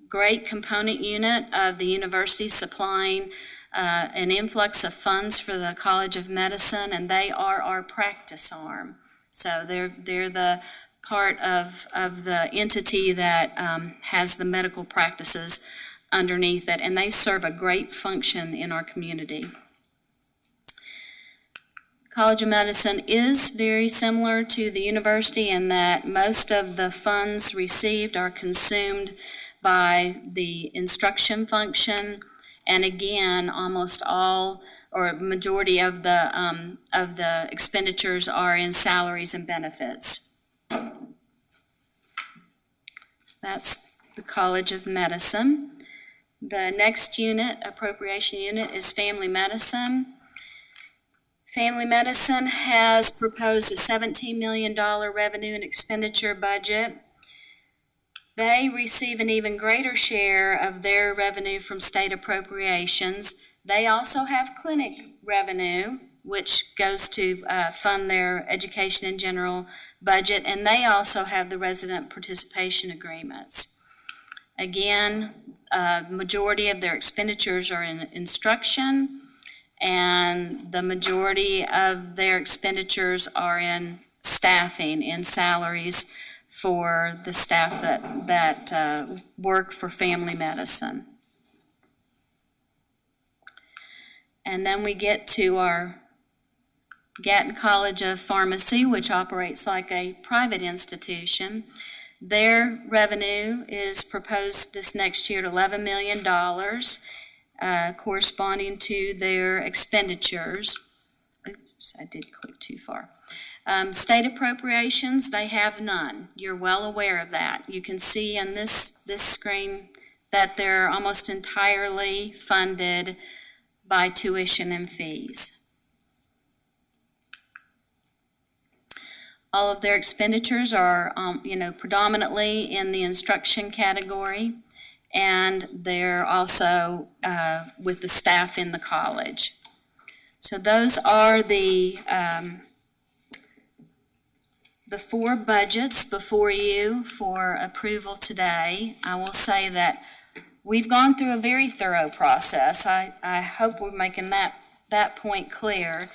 great component unit of the university supplying an influx of funds for the College of Medicine, and they are our practice arm. So they're the part of the entity that has the medical practices underneath it, and they serve a great function in our community. College of Medicine is very similar to the university in that most of the funds received are consumed by the instruction function, and again, almost all or majority of the expenditures are in salaries and benefits. That's the College of Medicine. The next unit, appropriation unit, is Family Medicine. Family Medicine has proposed a $17 million revenue and expenditure budget. They receive an even greater share of their revenue from state appropriations. They also have clinic revenue, which goes to fund their education in general budget, and they also have the resident participation agreements. Again, majority of their expenditures are in instruction, and the majority of their expenditures are in staffing, in salaries for the staff that work for family medicine. And then we get to our Gatton College of Pharmacy, which operates like a private institution. Their revenue is proposed this next year at $11 million, corresponding to their expenditures. Oops, I did click too far. State appropriations, they have none. You're well aware of that. You can see on this screen that they're almost entirely funded by tuition and fees. All of their expenditures are, predominantly in the instruction category, and they're also with the staff in the college. So those are the four budgets before you for approval today. I will say that we've gone through a very thorough process. I hope we're making that point clear.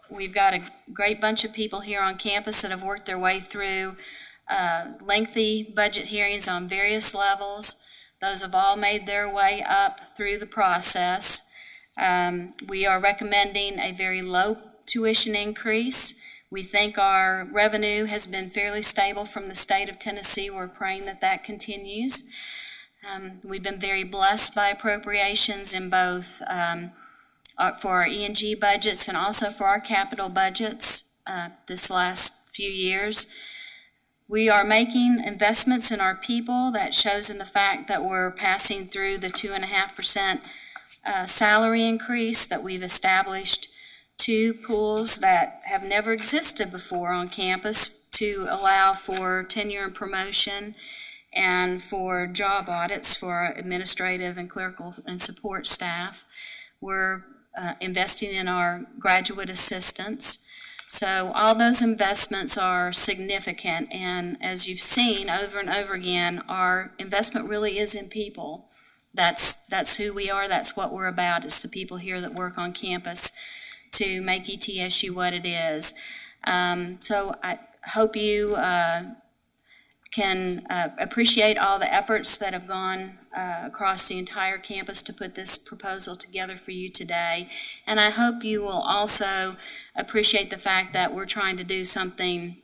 We've got a great bunch of people here on campus that have worked their way through lengthy budget hearings on various levels. Those have all made their way up through the process. We are recommending a very low tuition increase. We think our revenue has been fairly stable from the state of Tennessee. We're praying that that continues. We've been very blessed by appropriations in both for our E&G budgets and also for our capital budgets this last few years. We are making investments in our people. That shows in the fact that we're passing through the 2.5% salary increase, that we've established 2 pools that have never existed before on campus to allow for tenure and promotion and for job audits for administrative and clerical and support staff. We're investing in our graduate assistants. So all those investments are significant, and as you've seen over and over again, our investment really is in people. That's who we are, that's what we're about. It's the people here that work on campus to make ETSU what it is. So I hope you can appreciate all the efforts that have gone across the entire campus to put this proposal together for you today. And I hope you will also appreciate the fact that we're trying to do something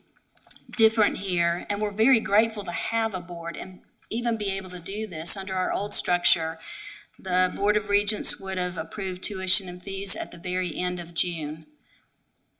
different here. And we're very grateful to have a board and even be able to do this. Under our old structure, the Board of Regents would have approved tuition and fees at the very end of June,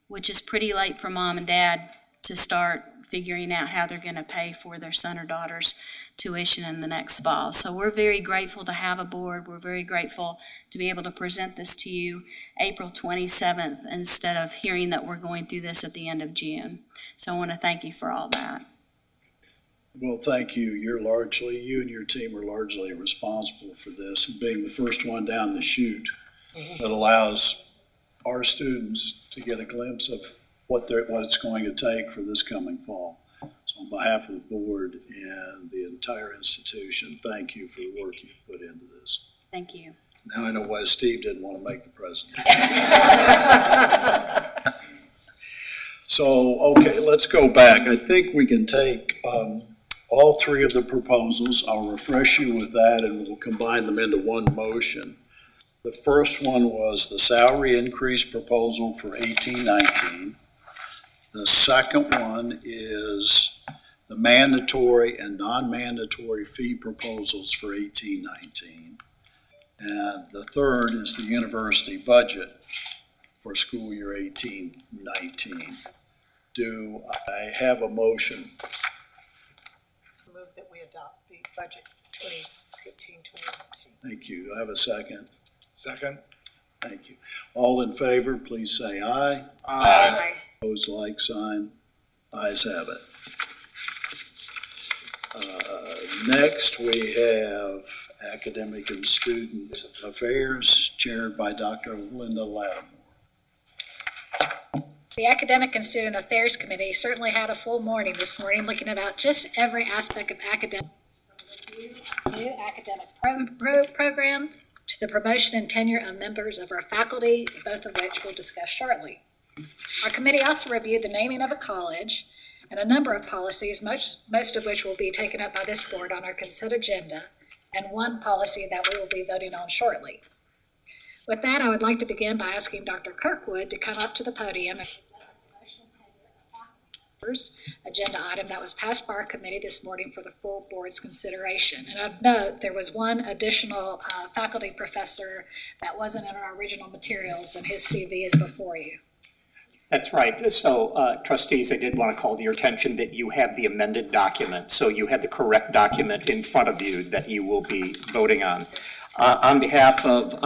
which is pretty late for mom and dad to start figuring out how they're going to pay for their son or daughter's tuition in the next fall. So we're very grateful to have a board. We're very grateful to be able to present this to you April 27th instead of hearing that we're going through this at the end of June. So I want to thank you for all that. Well, thank you. You and your team are largely responsible for this, and being the first one down the chute that allows our students to get a glimpse of what it's going to take for this coming fall. So on behalf of the board and the entire institution, thank you for the work you put into this. Thank you. Now I know why Steve didn't want to make the presentation. So, okay, let's go back. I think we can take all three of the proposals. I'll refresh you with that and we'll combine them into one motion. The first one was the salary increase proposal for 18-19. The second one is the mandatory and non-mandatory fee proposals for 18-19. And the third is the university budget for school year 18-19. Do I have a motion? Move that we adopt the budget for 2018-2019. Thank you. Do I have a second? Second. Thank you. All in favor, please say aye. Aye. Opposed, like sign. Ayes have it. Next, we have Academic and Student Affairs, chaired by Dr. Linda Lattimore. The Academic and Student Affairs Committee certainly had a full morning this morning, looking about just every aspect of academics, from the new academic program to the promotion and tenure of members of our faculty, both of which we'll discuss shortly. Our committee also reviewed the naming of a college and a number of policies, most of which will be taken up by this board on our consent agenda, and one policy that we will be voting on shortly. With that, I would like to begin by asking Dr. Kirkwood to come up to the podium and present the promotion and tenure of faculty members agenda item that was passed by our committee this morning for the full board's consideration. And I'd note there was one additional faculty professor that wasn't in our original materials, and his CV is before you. That's right. So, trustees, I did want to call to your attention that you have the amended document. So you have the correct document in front of you that you will be voting on. On behalf of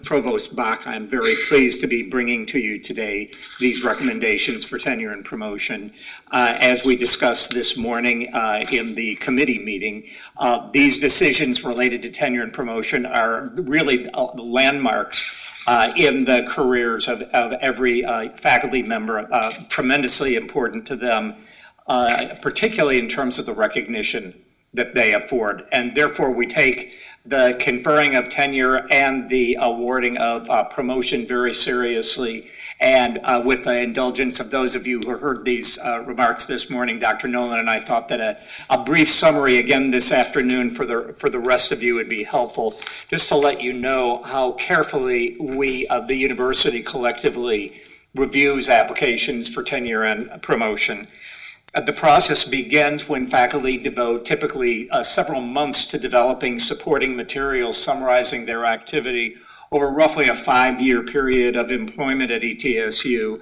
Provost Bach, I'm very pleased to be bringing to you today these recommendations for tenure and promotion. As we discussed this morning in the committee meeting, these decisions related to tenure and promotion are really landmarks in the careers of every faculty member, tremendously important to them, particularly in terms of the recognition that they afford. And therefore, we take the conferring of tenure and the awarding of promotion very seriously. And with the indulgence of those of you who heard these remarks this morning, Dr. Nolan and I thought that a brief summary again this afternoon for the rest of you would be helpful, just to let you know how carefully we, the university collectively, reviews applications for tenure and promotion. The process begins when faculty devote typically several months to developing supporting materials summarizing their activity over roughly a 5-year period of employment at ETSU.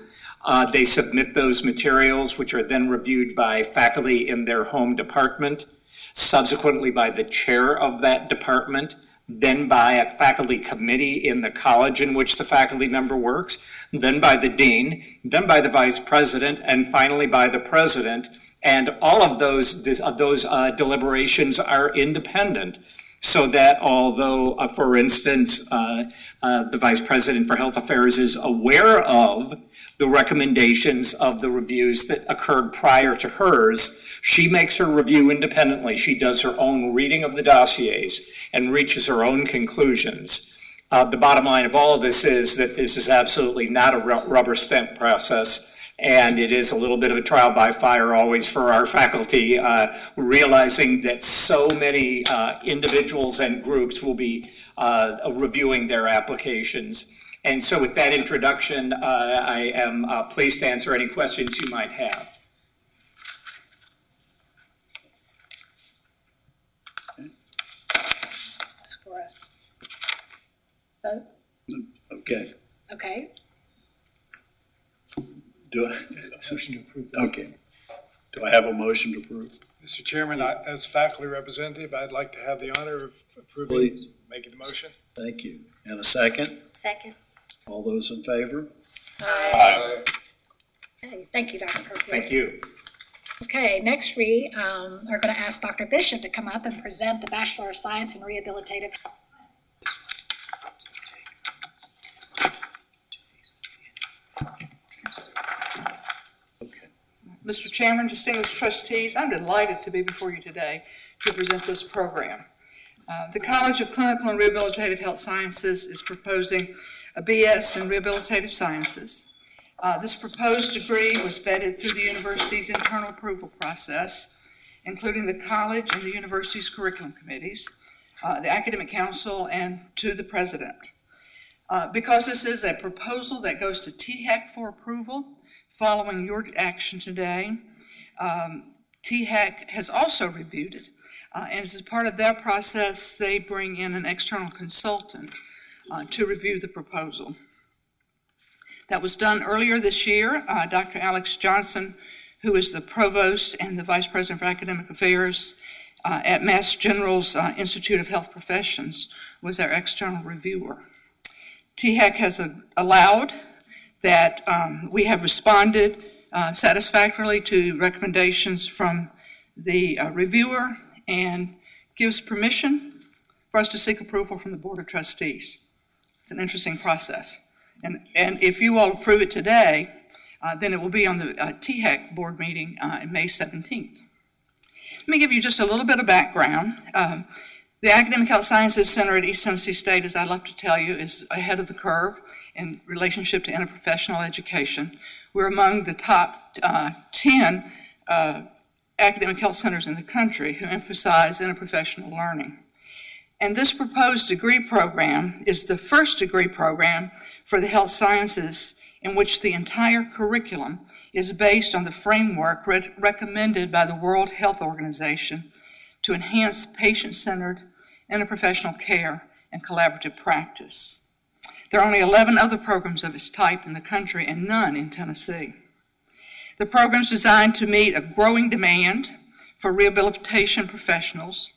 They submit those materials, which are then reviewed by faculty in their home department, subsequently by the chair of that department, then by a faculty committee in the college in which the faculty member works, then by the dean, then by the vice president, and finally by the president. And all of those deliberations are independent, so that although, for instance, the vice president for health affairs is aware of the recommendations of the reviews that occurred prior to hers, she makes her review independently. She does her own reading of the dossiers and reaches her own conclusions. The bottom line of all of this is that this is absolutely not a rubber stamp process, and it is a little bit of a trial by fire always for our faculty, realizing that so many individuals and groups will be reviewing their applications. And so with that introduction, I am pleased to answer any questions you might have. For a vote? Okay. Okay. Do I? Motion to approve. Okay. Do I have a motion to approve? Mr. Chairman, as faculty representative, I'd like to have the honor of approving, Please. making the motion. Thank you. And a second? Second. All those in favor? Aye. Okay, thank you, Dr. Kirkwood. Thank you. Okay, next we are going to ask Dr. Bishop to come up and present the Bachelor of Science in Rehabilitative Health. Mr. Chairman, distinguished trustees, I'm delighted to be before you today to present this program. The College of Clinical and Rehabilitative Health Sciences is proposing a BS in Rehabilitative Sciences, This proposed degree was vetted through the university's internal approval process, including the college and the university's curriculum committees, the academic council, and to the president. Because this is a proposal that goes to THEC for approval, following your action today, THEC has also reviewed it. And as part of that process, they bring in an external consultant to review the proposal. That was done earlier this year. Dr. Alex Johnson, who is the provost and the vice president for academic affairs at Mass General's Institute of Health Professions, was our external reviewer. THEC has allowed that we have responded satisfactorily to recommendations from the reviewer and gives permission for us to seek approval from the Board of Trustees. It's an interesting process. And if you all approve it today, then it will be on the THEC board meeting on May 17th. Let me give you just a little bit of background. The Academic Health Sciences Center at East Tennessee State, as I love to tell you, is ahead of the curve in relationship to interprofessional education. We're among the top 10 academic health centers in the country who emphasize interprofessional learning. And this proposed degree program is the first degree program for the health sciences in which the entire curriculum is based on the framework recommended by the World Health Organization to enhance patient-centered interprofessional care and collaborative practice. There are only 11 other programs of its type in the country and none in Tennessee. The program is designed to meet a growing demand for rehabilitation professionals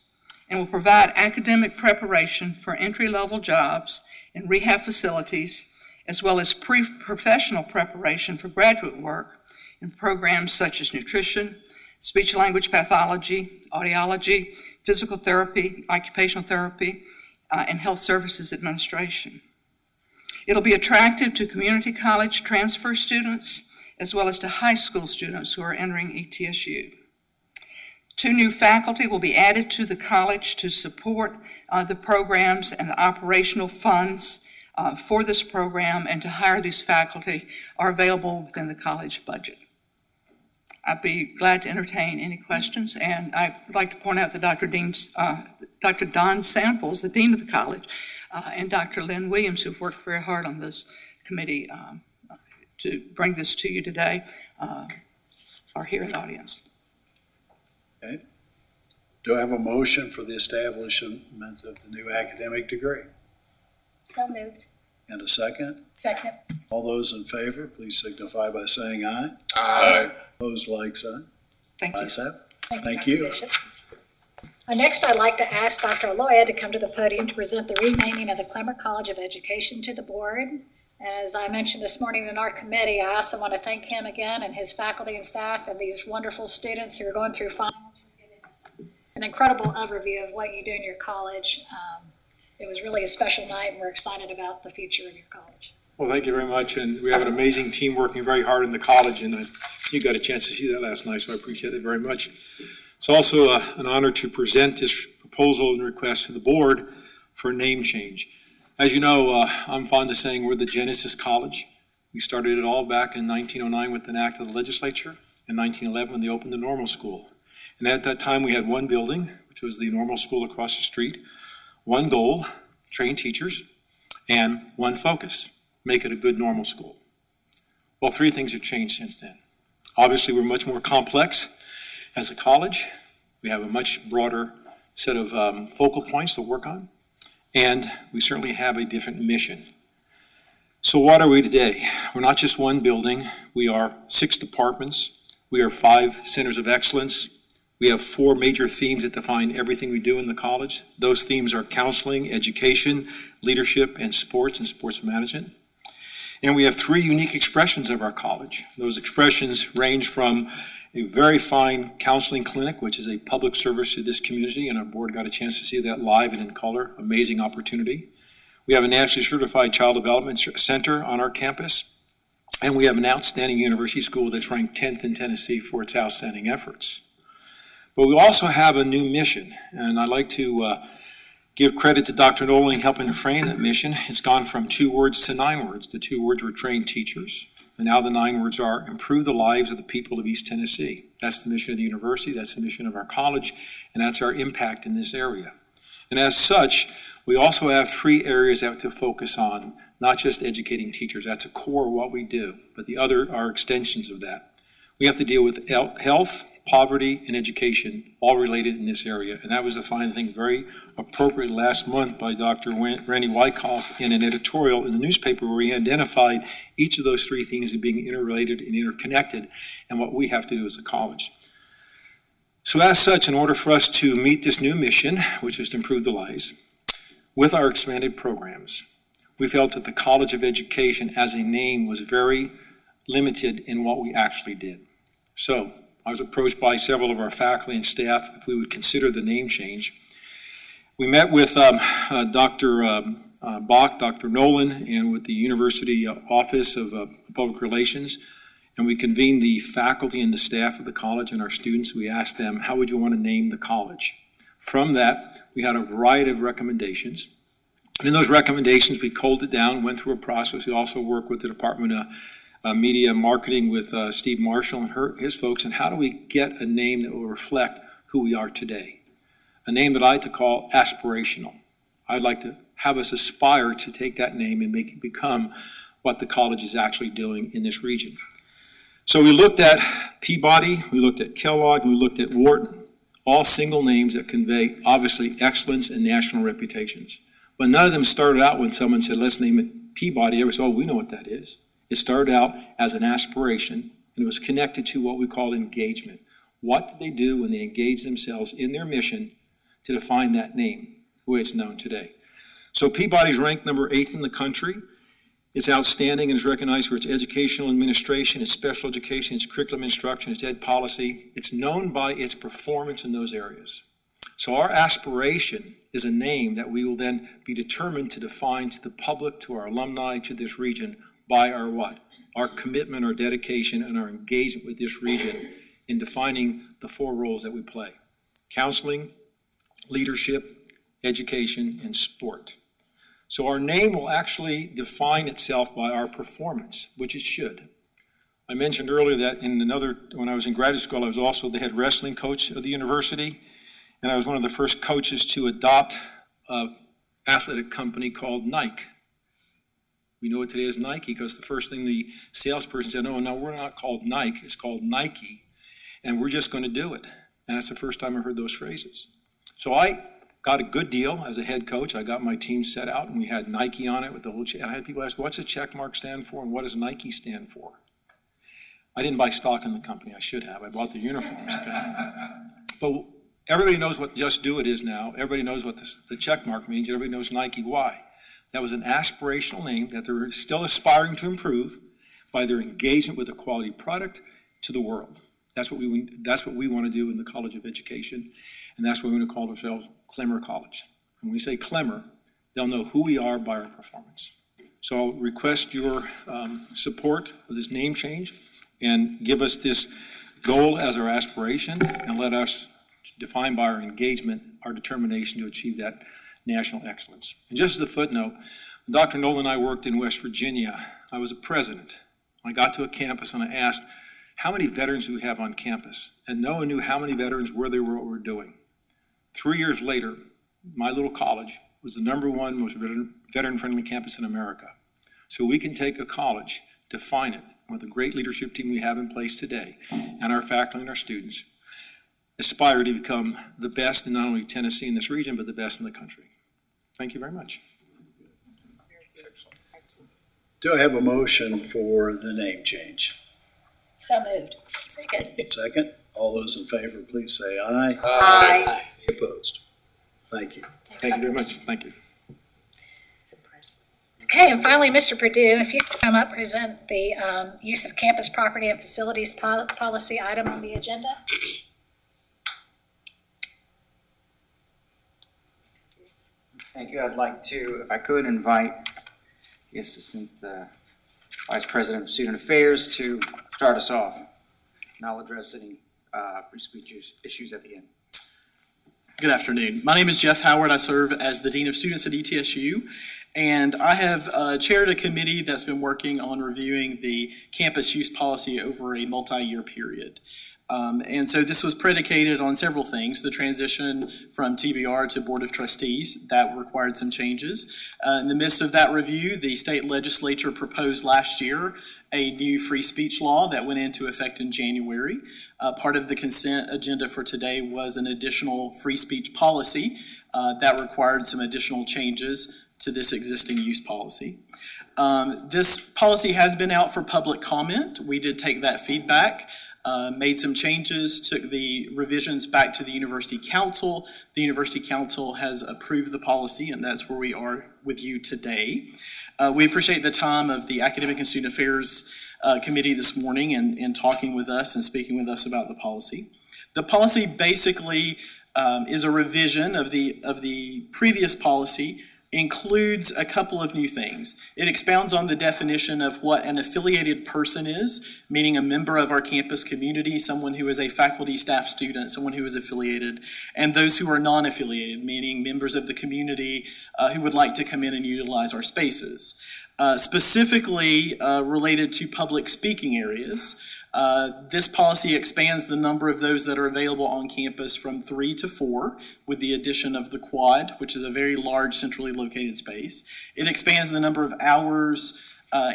and will provide academic preparation for entry-level jobs in rehab facilities, as well as pre-professional preparation for graduate work in programs such as nutrition, speech-language pathology, audiology, physical therapy, occupational therapy, and health services administration. It'll be attractive to community college transfer students, as well as to high school students who are entering ETSU. 2 new faculty will be added to the college to support the programs and the operational funds for this program, and to hire these faculty are available within the college budget. I'd be glad to entertain any questions, and I'd like to point out that Dr. Don Samples, the dean of the college, and Dr. Lynn Williams, who've worked very hard on this committee to bring this to you today, are here in the audience. Okay. Do I have a motion for the establishment of the new academic degree? So moved. And a second? Second. All those in favor, please signify by saying aye. Aye. Opposed, like sign. Thank you. Ayes have it. Thank Dr. you. Bishop. Next, I'd like to ask Dr. Aloya to come to the podium to present the renaming of the Clemmer College of Education to the board. As I mentioned this morning in our committee, I also want to thank him again and his faculty and staff and these wonderful students who are going through finals for giving us an incredible overview of what you do in your college. It was really a special night, and we're excited about the future of your college. Well, thank you very much, and we have an amazing team working very hard in the college, and you got a chance to see that last night, so I appreciate it very much. It's also an honor to present this proposal and request to the board for a name change. As you know, I'm fond of saying we're the Genesis College. We started it all back in 1909 with an act of the legislature, in 1911 when they opened the normal school. And at that time we had one building, which was the normal school across the street, one goal, train teachers, and one focus, make it a good normal school. Well, 3 things have changed since then. Obviously, we're much more complex as a college. We have a much broader set of focal points to work on, and we certainly have a different mission. So what are we today? We're not just one building. We are 6 departments. We are 5 centers of excellence. We have 4 major themes that define everything we do in the college. Those themes are counseling, education, leadership, and sports management. And we have 3 unique expressions of our college. Those expressions range from a very fine counseling clinic, which is a public service to this community, and our board got a chance to see that live and in color. Amazing opportunity. We have a nationally certified child development center on our campus, and we have an outstanding university school that's ranked 10th in Tennessee for its outstanding efforts. But we also have a new mission, and I'd like to give credit to Dr. Nolan helping to frame that mission. It's gone from 2 words to 9 words. The 2 words were trained teachers, And now the 9 words are, improve the lives of the people of East Tennessee. That's the mission of the university, that's the mission of our college, and that's our impact in this area. And as such, we also have 3 areas that to focus on, not just educating teachers. That's a core of what we do, but the other are extensions of that. We have to deal with health, poverty, and education, all related in this area. And that was defined, I think, very appropriate last month by Dr. Randy Wyckoff in an editorial in the newspaper where he identified each of those 3 things as being interrelated and interconnected and what we have to do as a college. So as such, in order for us to meet this new mission, which is to improve the lives, with our expanded programs, we felt that the College of Education as a name was very limited in what we actually did. So I was approached by several of our faculty and staff if we would consider the name change. We met with Dr. Bach, Dr. Nolan, and with the University Office of Public Relations, and we convened the faculty and the staff of the college and our students. We asked them, how would you want to name the college? From that, we had a variety of recommendations. And in those recommendations, we culled it down, went through a process. We also worked with the Department of Media Marketing with Steve Marshall and his folks, and how do we get a name that will reflect who we are today? A name that I like to call aspirational. I'd like to have us aspire to take that name and make it become what the college is actually doing in this region. So we looked at Peabody, we looked at Kellogg, and we looked at Wharton, all single names that convey, obviously, excellence and national reputations. But none of them started out when someone said, let's name it Peabody. Everybody said, oh, we know what that is. It started out as an aspiration, and it was connected to what we call engagement. What did they do when they engaged themselves in their mission to define that name, the way it's known today? So Peabody's ranked number 8th in the country. It's outstanding and is recognized for its educational administration, its special education, its curriculum instruction, its ed policy. It's known by its performance in those areas. So our aspiration is a name that we will then be determined to define to the public, to our alumni, to this region, by our what? Our commitment, our dedication, and our engagement with this region in defining the 4 roles that we play: counseling, leadership, education, and sport. So our name will actually define itself by our performance, which it should. I mentioned earlier that when I was in graduate school, I was also the head wrestling coach of the university, and I was one of the first coaches to adopt an athletic company called Nike. We know what today is Nike because the first thing the salesperson said, no, we're not called Nike, it's called Nike, and we're just going to do it. And that's the first time I heard those phrases. So I got a good deal as a head coach. I got my team set out, and we had Nike on it with the whole and I had people ask, what's a check mark stand for, and what does Nike stand for? I didn't buy stock in the company. I should have. I bought the uniforms. Okay? But everybody knows what Just Do It is now. Everybody knows what the check mark means. Everybody knows Nike. Why? That was an aspirational name that they're still aspiring to improve by their engagement with a quality product to the world. That's what we want to do in the College of Education, and that's what we're going to call ourselves Clemmer College. And when we say Clemmer, they'll know who we are by our performance. So I'll request your support of this name change and give us this goal as our aspiration, and let us define by our engagement our determination to achieve that national excellence. And just as a footnote, when Dr. Nolan and I worked in West Virginia, I was a president. I got to a campus and I asked, how many veterans do we have on campus? And no one knew how many veterans, where they were, what we were doing. 3 years later, my little college was the #1 most veteran-friendly campus in America. So we can take a college, define it, with the great leadership team we have in place today, and our faculty and our students, aspire to become the best in not only Tennessee in this region, but the best in the country. Thank you very much. Do I have a motion for the name change? So moved. Second. All those in favor, please say aye. Aye. Any opposed? Thank you. Thank you very much. Thank you. It's impressive. Okay, and finally, Mr. Perdue, if you could come up, present the use of campus property and facilities policy item on the agenda. Thank you. I'd like to, if I could, invite the Assistant Vice President of Student Affairs to start us off. And I'll address any free speech issues at the end. Good afternoon. My name is Jeff Howard. I serve as the Dean of Students at ETSU, And I have chaired a committee that's been working on reviewing the campus use policy over a multi-year period. And so this was predicated on several things. The transition from TBR to Board of Trustees, that required some changes. In the midst of that review, the state legislature proposed last year a new free speech law that went into effect in January. Part of the consent agenda for today was an additional free speech policy that required some additional changes to this existing use policy. This policy has been out for public comment. We did take that feedback. Made some changes, took the revisions back to the University Council. The University Council has approved the policy, and that's where we are with you today. We appreciate the time of the Academic and Student Affairs Committee this morning in talking with us and speaking with us about the policy. The policy basically is a revision of the previous policy, includes a couple of new things. It expounds on the definition of what an affiliated person is, meaning a member of our campus community, someone who is a faculty, staff, student, someone who is affiliated, and those who are non-affiliated, meaning members of the community who would like to come in and utilize our spaces. Specifically related to public speaking areas, this policy expands the number of those that are available on campus from 3 to 4 with the addition of the quad, which is a very large centrally located space. It expands the number of hours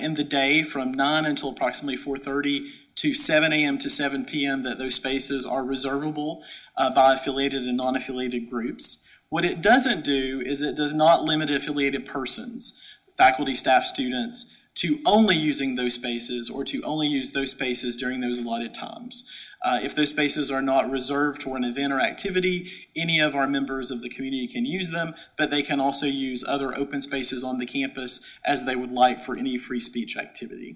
in the day from 9 until approximately 4:30 to 7 a.m. to 7 p.m. that those spaces are reservable by affiliated and non-affiliated groups. What it doesn't do is it does not limit affiliated persons, faculty, staff, students, to only using those spaces or to only use those spaces during those allotted times. If those spaces are not reserved for an event or activity, any of our members of the community can use them, but they can also use other open spaces on the campus as they would like for any free speech activity.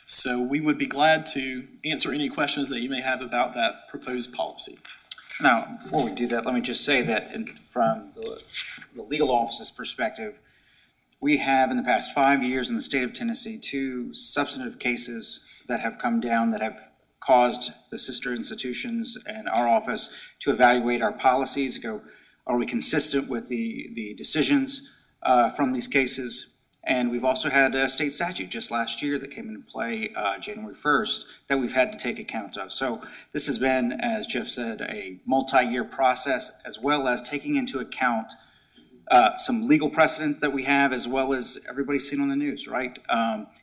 So we would be glad to answer any questions that you may have about that proposed policy. Now, before we do that, let me just say that from the legal office's perspective, we have in the past 5 years in the state of Tennessee 2 substantive cases that have come down that have caused the sister institutions and our office to evaluate our policies, go, are we consistent with the decisions from these cases? And we've also had a state statute just last year that came into play January 1st that we've had to take account of. So this has been, as Jeff said, a multi-year process, as well as taking into account some legal precedent that we have, as well as everybody's seen on the news, right?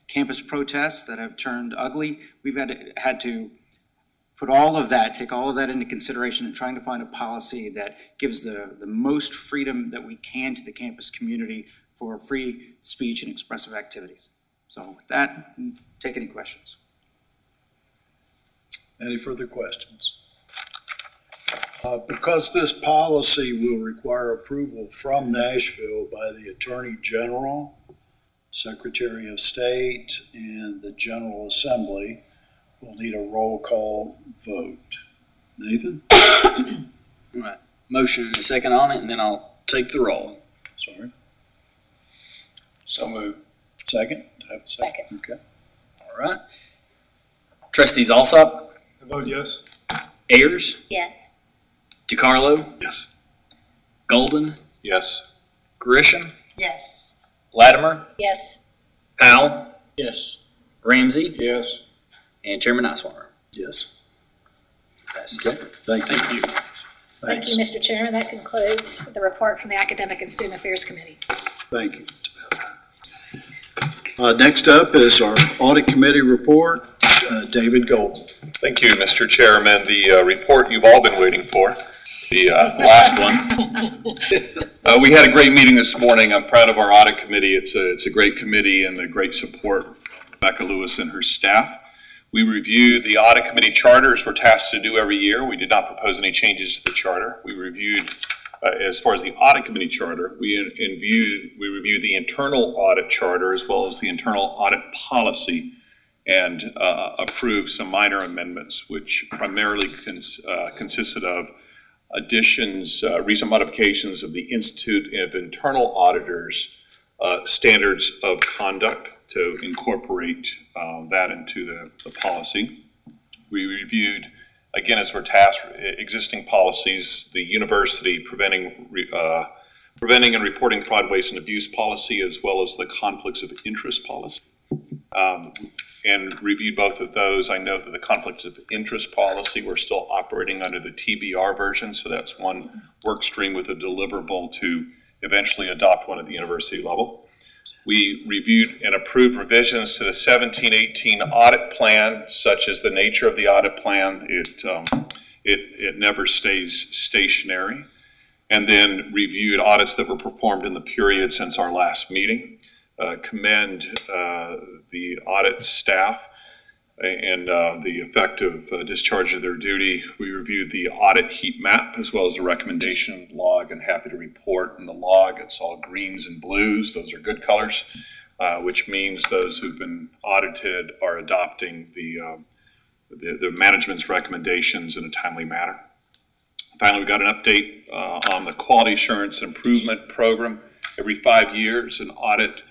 Campus protests that have turned ugly. We've had to put all of that, take all of that into consideration and trying to find a policy that gives the most freedom that we can to the campus community for free speech and expressive activities. So with that, take any questions. Any further questions? Because this policy will require approval from Nashville by the Attorney General, Secretary of State, and the General Assembly, we'll need a roll call vote. Nathan? All right. Motion and a second on it, and then I'll take the roll. Sorry. So moved. Second? I have a second. Okay. All right. Trustees Alsop? I vote yes. Ayers? Yes. DiCarlo? Yes. Golden? Yes. Grisham? Yes. Latimer? Yes. Powell? Yes. Ramsey? Yes. And Chairman Niswanger. Yes. Passes. Okay. Thank you. Thank you. Thank Thanks. you, Mr. Chairman. That concludes the report from the Academic and Student Affairs Committee. Thank you. Next up is our Audit Committee report. David Golden. Thank you, Mr. Chairman. The report you've all been waiting for, the last one. We had a great meeting this morning. I'm proud of our Audit Committee. It's a great committee and the great support from Rebecca Lewis and her staff. We reviewed the Audit Committee charters we're tasked to do every year. We did not propose any changes to the charter. We reviewed, as far as the Audit Committee charter, we reviewed the internal audit charter as well as the internal audit policy, and approved some minor amendments, which primarily consisted of additions, recent modifications of the Institute of Internal Auditors standards of conduct to incorporate that into the policy. We reviewed, again, as we're tasked, existing policies, the university preventing preventing and reporting fraud, waste, and abuse policy, as well as the conflicts of interest policy. And reviewed both of those. I note that the conflicts of interest policy, we're still operating under the TBR version, so that's one work stream with a deliverable to eventually adopt one at the university level. We reviewed and approved revisions to the 17-18 audit plan, such as the nature of the audit plan. It never stays stationary. And then reviewed audits that were performed in the period since our last meeting. Commend the audit staff and the effective discharge of their duty. We reviewed the audit heat map as well as the recommendation log, and happy to report in the log it's all greens and blues. Those are good colors, which means those who've been audited are adopting the management's recommendations in a timely manner. Finally, we got an update on the Quality Assurance Improvement Program. Every 5 years, an audit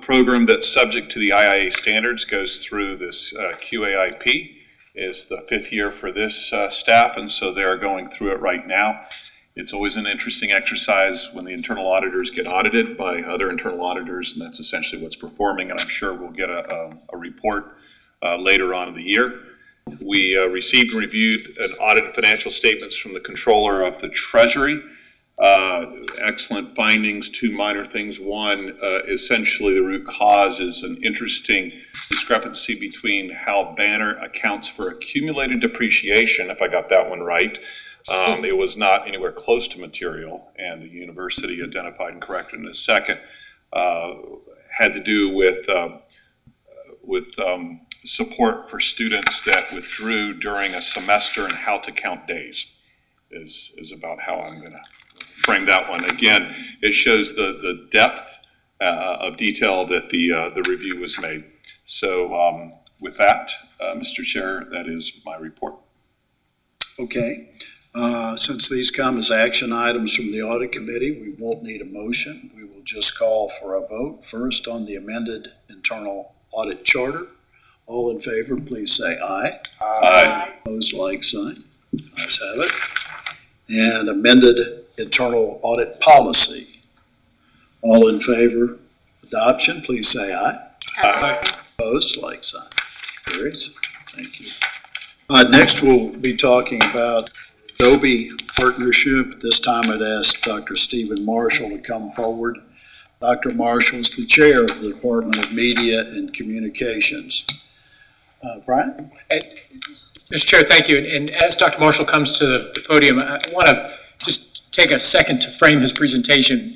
program that's subject to the IIA standards goes through this QAIP. It's the 5th year for this staff, and so they're going through it right now. It's always an interesting exercise when the internal auditors get audited by other internal auditors, and that's essentially what's performing, and I'm sure we'll get a report later on in the year. We received and reviewed and audited financial statements from the Controller of the Treasury. Excellent findings, 2 minor things. One, essentially the root cause is an interesting discrepancy between how Banner accounts for accumulated depreciation, if I got that one right. It was not anywhere close to material, and the university identified and corrected in a second. Had to do with support for students that withdrew during a semester, and how to count days is about how I'm going to frame that one. Again, it shows the depth of detail that the review was made. So with that, Mr. Chair, that is my report. Okay. Since these come as action items from the audit committee, we won't need a motion. We will just call for a vote. First, on the amended internal audit charter. All in favor, please say aye. Aye. Opposed, like sign. Ayes have it. And amended internal audit policy. All in favor, adoption, please say aye. Aye. Opposed, like sign. Carries. Thank you. Next, we'll be talking about Adobe partnership. This time I'd ask Dr. Stephen Marshall to come forward. Dr. Marshall is the chair of the Department of Media and Communications. Brian? Mr. Chair, thank you. And as Dr. Marshall comes to the podium, I want to just take a second to frame his presentation.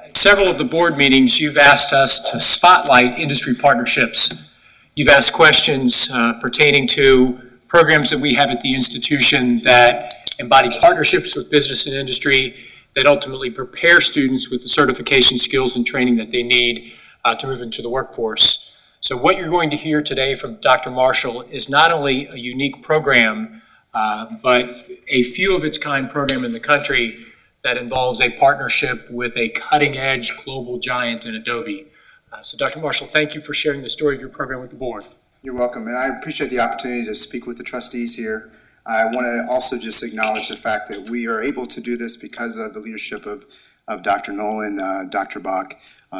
At several of the board meetings, you've asked us to spotlight industry partnerships. You've asked questions pertaining to programs that we have at the institution that embody partnerships with business and industry that ultimately prepare students with the certification skills and training that they need to move into the workforce. So what you're going to hear today from Dr. Marshall is not only a unique program, but a few of its kind program in the country that involves a partnership with a cutting-edge global giant in Adobe. So Dr. Marshall, thank you for sharing the story of your program with the board. You're welcome, and I appreciate the opportunity to speak with the trustees here. I want to also just acknowledge the fact that we are able to do this because of the leadership of Dr. Nolan, Dr. Bach,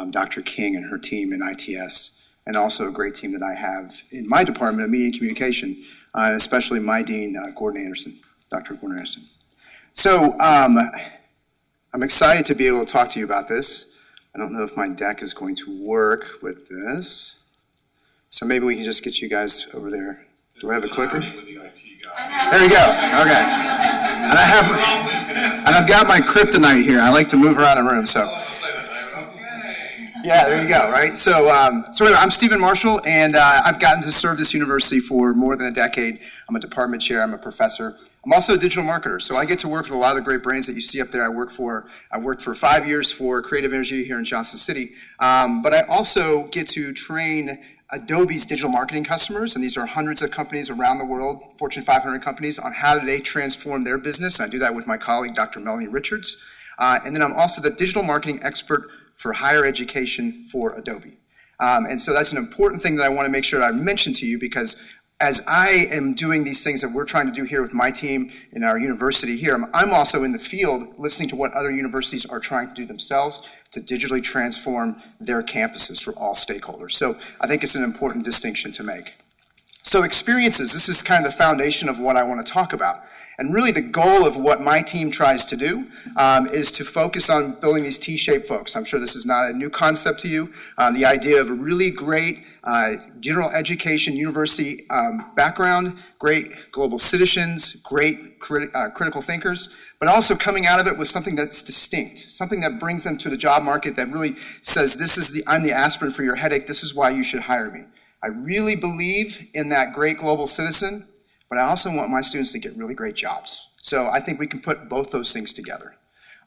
Dr. King and her team in ITS, and also a great team that I have in my department of media and communication, and especially my dean, Gordon Anderson, Dr. Gordon Anderson. So I'm excited to be able to talk to you about this. I don't know if my deck is going to work with this. So maybe we can just get you guys over there. Do I have a clicker? There we go. Okay. And I've got my kryptonite here. I like to move around the room, so. Yeah, there you go, right? So, anyway, I'm Stephen Marshall, and I've gotten to serve this university for more than a decade. I'm a department chair, I'm a professor. I'm also a digital marketer, so I get to work with a lot of the great brains that you see up there. I worked for 5 years for Creative Energy here in Johnson City, but I also get to train Adobe's digital marketing customers, and these are hundreds of companies around the world, Fortune 500 companies, on how do they transform their business. And I do that with my colleague, Dr. Melanie Richards. And then I'm also the digital marketing expert for higher education for Adobe. And so that's an important thing that I want to make sure that I mention to you, because as I am doing these things that we're trying to do here with my team in our university here, I'm also in the field listening to what other universities are trying to do themselves to digitally transform their campuses for all stakeholders. So I think it's an important distinction to make. So experiences, this is kind of the foundation of what I want to talk about. And really the goal of what my team tries to do is to focus on building these T-shaped folks. I'm sure this is not a new concept to you. The idea of a really great general education university background, great global citizens, great critical thinkers, but also coming out of it with something that's distinct, something that brings them to the job market that really says, I'm the aspirin for your headache, this is why you should hire me. I really believe in that great global citizen, but I also want my students to get really great jobs. So I think we can put both those things together.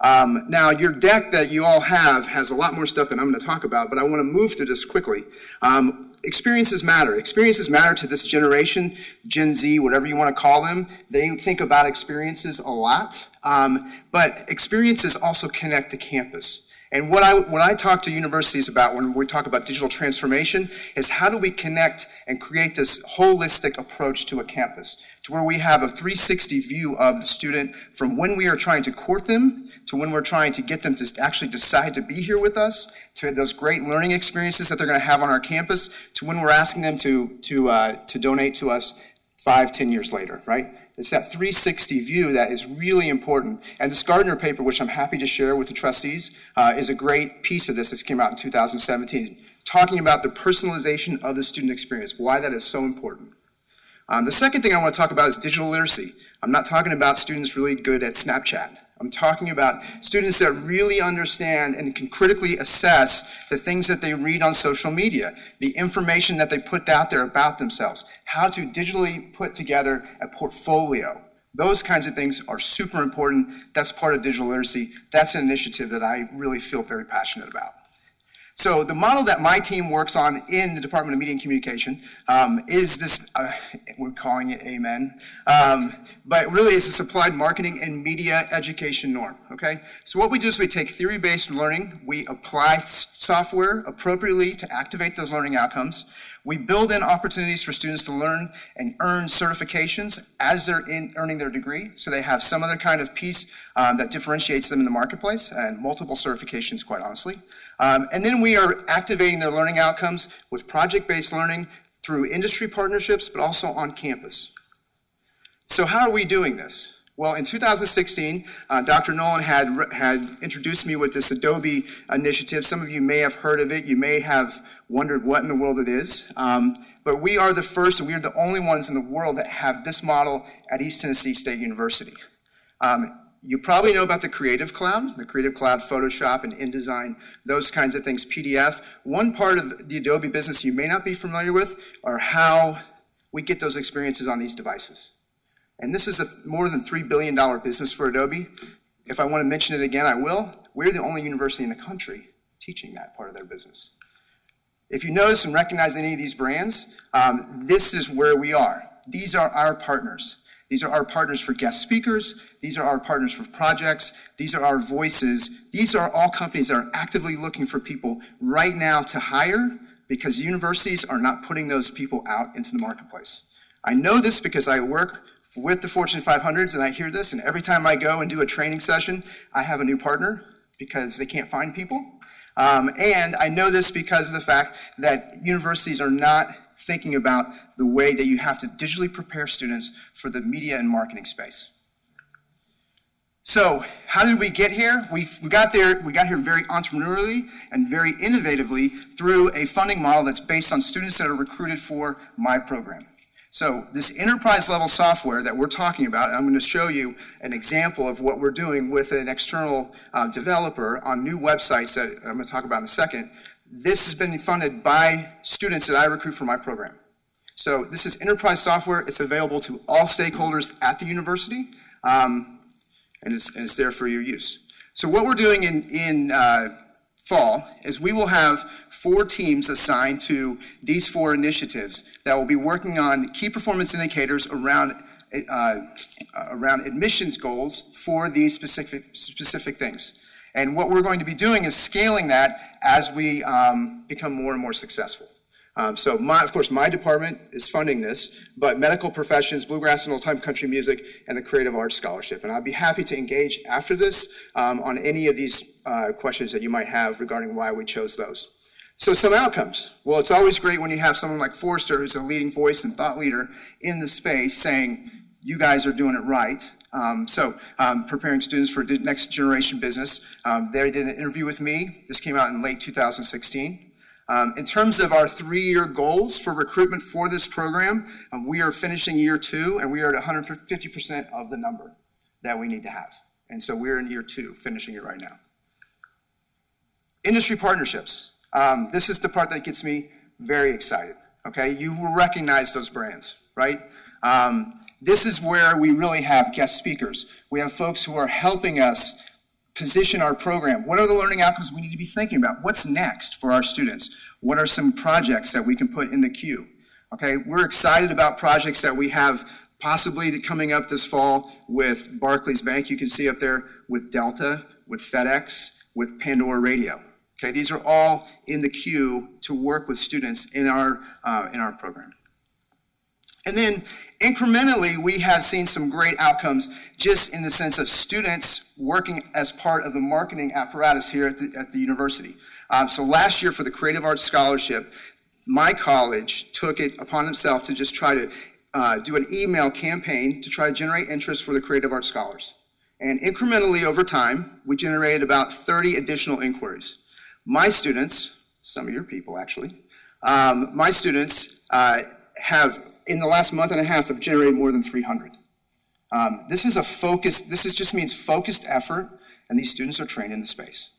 Now, your deck that you all have has a lot more stuff than I'm going to talk about, but I want to move through this quickly. Experiences matter. Experiences matter to this generation, Gen Z, whatever you want to call them. They think about experiences a lot, but experiences also connect the campus. And what I talk to universities about when we talk about digital transformation is how do we connect and create this holistic approach to a campus, to where we have a 360 view of the student from when we are trying to court them to when we're trying to get them to actually decide to be here with us, to those great learning experiences that they're going to have on our campus, to when we're asking them to donate to us 5-10 years later, right? It's that 360 view that is really important. And this Gardner paper, which I'm happy to share with the trustees, is a great piece of this. This came out in 2017, talking about the personalization of the student experience, why that is so important. The second thing I want to talk about is digital literacy. I'm not talking about students really good at Snapchat. I'm talking about students that really understand and can critically assess the things that they read on social media, the information that they put out there about themselves, how to digitally put together a portfolio. Those kinds of things are super important. That's part of digital literacy. That's an initiative that I really feel very passionate about. So the model that my team works on in the Department of Media and Communication is this, we're calling it AMEN, but really it's a applied marketing and media education norm, okay? So what we do is we take theory-based learning, we apply software appropriately to activate those learning outcomes, we build in opportunities for students to learn and earn certifications as they're earning their degree, so they have some other kind of piece that differentiates them in the marketplace, and multiple certifications, quite honestly. And then we are activating their learning outcomes with project-based learning through industry partnerships, but also on campus. So how are we doing this? Well, in 2016, Dr. Nolan had introduced me with this Adobe initiative. Some of you may have heard of it. You may have wondered what in the world it is. But we are the first, and we are the only ones in the world that have this model at East Tennessee State University. You probably know about the Creative Cloud, Photoshop and InDesign, those kinds of things, PDF. One part of the Adobe business you may not be familiar with are how we get those experiences on these devices. And this is a more than $3 billion business for Adobe. If I want to mention it again, I will. We're the only university in the country teaching that part of their business. If you notice and recognize any of these brands, this is where we are. These are our partners. These are our partners for guest speakers. These are our partners for projects. These are our voices. These are all companies that are actively looking for people right now to hire because universities are not putting those people out into the marketplace. I know this because I work with the Fortune 500s and I hear this, and every time I go and do a training session, I have a new partner because they can't find people. And I know this because of the fact that universities are not thinking about the way that you have to digitally prepare students for the media and marketing space. So how did we get here? We got here very entrepreneurially and very innovatively through a funding model that's based on students that are recruited for my program. So this enterprise level software that we're talking about, and I'm going to show you an example of what we're doing with an external developer on new websites that I'm going to talk about in a second. This has been funded by students that I recruit for my program. So this is enterprise software. It's available to all stakeholders at the university, and it's there for your use. So what we're doing in fall is we will have 4 teams assigned to these 4 initiatives that will be working on key performance indicators around admissions goals for these specific things. And what we're going to be doing is scaling that as we become more and more successful. So of course, my department is funding this, but medical professions, bluegrass and old-time country music, and the Creative Arts Scholarship. And I'd be happy to engage after this on any of these questions that you might have regarding why we chose those. So some outcomes. Well, it's always great when you have someone like Forrester, who's a leading voice and thought leader in the space, saying, you guys are doing it right. Preparing students for next generation business. They did an interview with me. This came out in late 2016. In terms of our 3-year goals for recruitment for this program, we are finishing year 2, and we are at 150% of the number that we need to have. And so we're in year 2, finishing it right now. Industry partnerships. This is the part that gets me very excited, okay? You will recognize those brands, right? This is where we really have guest speakers. We have folks who are helping us position our program. What are the learning outcomes we need to be thinking about? What's next for our students? What are some projects that we can put in the queue? Okay, we're excited about projects that we have possibly coming up this fall with Barclays Bank, you can see up there, with Delta, with FedEx, with Pandora Radio. Okay, these are all in the queue to work with students in our program. And then incrementally, we have seen some great outcomes just in the sense of students working as part of the marketing apparatus here at the university. So last year for the Creative Arts Scholarship, my college took it upon itself to just try to do an email campaign to try to generate interest for the Creative Arts Scholars. And incrementally over time, we generated about 30 additional inquiries. My students, some of your people actually, my students have, in the last month and a half, have generated more than 300. This just means focused effort, and these students are trained in the space.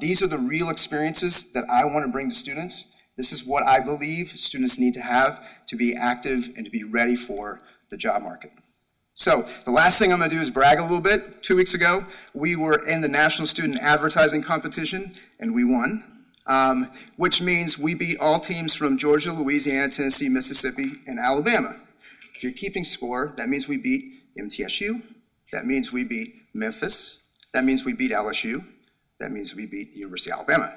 These are the real experiences that I want to bring to students. This is what I believe students need to have to be active and to be ready for the job market. So the last thing I'm going to do is brag a little bit. 2 weeks ago, we were in the National Student Advertising Competition, and we won. Which means we beat all teams from Georgia, Louisiana, Tennessee, Mississippi, and Alabama. If you're keeping score, that means we beat ETSU, that means we beat Memphis, that means we beat LSU, that means we beat the University of Alabama.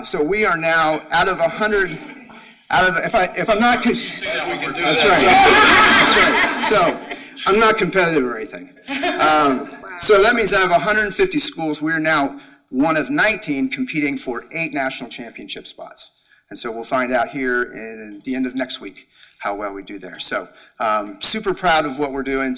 So we are now out of 100, if I'm not, that's right. So I'm not competitive or anything. So that means out of 150 schools, we're now one of 19 competing for 8 national championship spots. And so we'll find out here in the end of next week how well we do there. So super proud of what we're doing,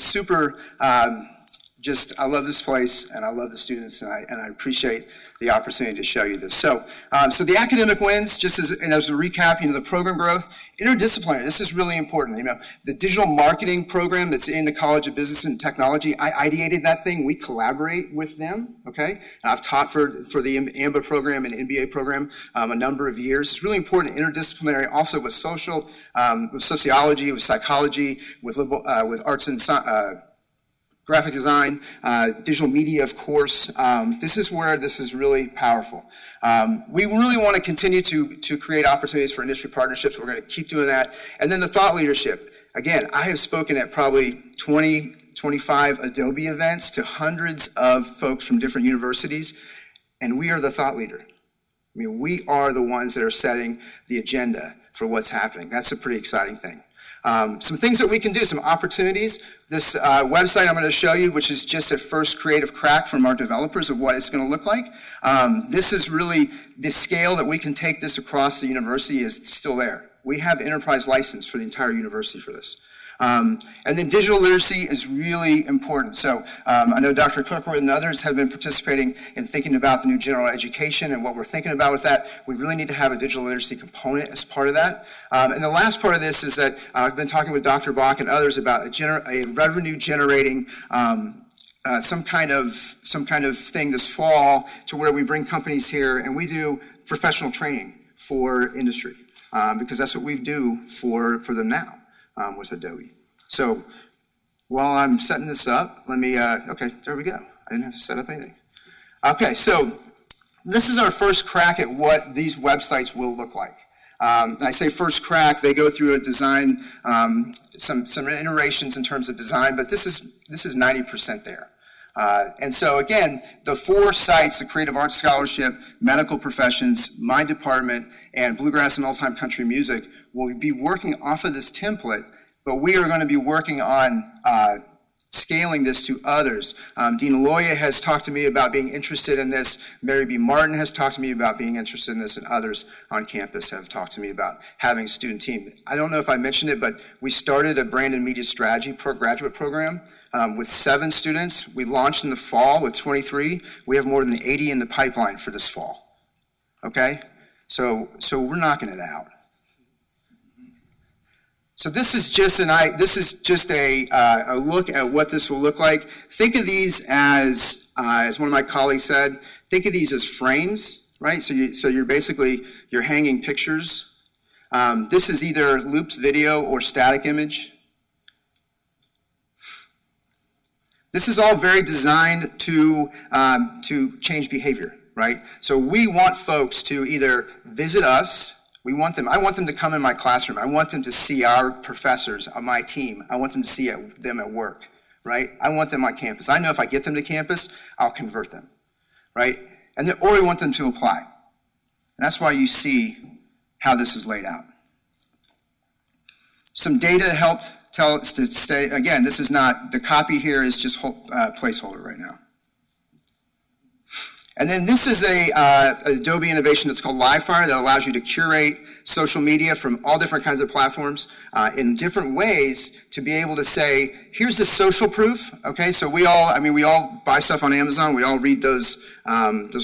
I love this place, and I love the students, and I appreciate the opportunity to show you this. So the academic wins, just as a recap, the program growth, interdisciplinary, this is really important. The digital marketing program that's in the College of Business and Technology, I ideated that thing. We collaborate with them, okay? And I've taught for the AMBA program and MBA program a number of years. It's really important, interdisciplinary, also with with sociology, with psychology, with arts and graphic design, digital media, of course. This is where this is really powerful. We really want to continue to create opportunities for industry partnerships. We're going to keep doing that. And then the thought leadership. Again, I have spoken at probably 20, 25 Adobe events to hundreds of folks from different universities, and we are the thought leader. We are the ones that are setting the agenda for what's happening. That's a pretty exciting thing. Some things that we can do, some opportunities. This website I'm going to show you, which is just a first creative crack from our developers of what it's going to look like. This is really the scale that we can take this across the university is still there. We have enterprise license for the entire university for this. And then digital literacy is really important. So I know Dr. Kirkwood and others have been participating in thinking about the new general education and what we're thinking about with that. We really need to have a digital literacy component as part of that. And the last part of this is that I've been talking with Dr. Bach and others about a revenue generating some kind of thing this fall to where we bring companies here and we do professional training for industry because that's what we do for them now. With Adobe. So while I'm setting this up, let me, okay, there we go. I didn't have to set up anything. Okay, so this is our first crack at what these websites will look like. I say first crack, they go through a design, some iterations in terms of design, but this is 90% there. And so again, the 4 sites, the Creative Arts Scholarship, Medical Professions, my department, and Bluegrass and Old Time Country Music will be working off of this template, but we are going to be working on scaling this to others. Dean Aloya has talked to me about being interested in this. Mary B. Martin has talked to me about being interested in this, and others on campus have talked to me about having a student team. I don't know if I mentioned it, but we started a brand and media strategy graduate program with 7 students. We launched in the fall with 23. We have more than 80 in the pipeline for this fall. Okay? So we're knocking it out. So this is just a look at what this will look like. Think of these as one of my colleagues said, think of these as frames, right? So you're hanging pictures. This is either looped video or static image. This is all very designed to change behavior, right? So we want folks to either visit us. I want them to come in my classroom. I want them to see our professors on my team. I want them to see them at work, right? I want them on campus. I know if I get them to campus, I'll convert them, right? Or we want them to apply. And that's why you see how this is laid out. Some data helped tell us to stay, again, this is not, the copy here is just placeholder right now. And then this is a Adobe innovation that's called Livefire that allows you to curate social media from all different kinds of platforms in different ways to be able to say, here's the social proof, okay? So we all buy stuff on Amazon. We all read those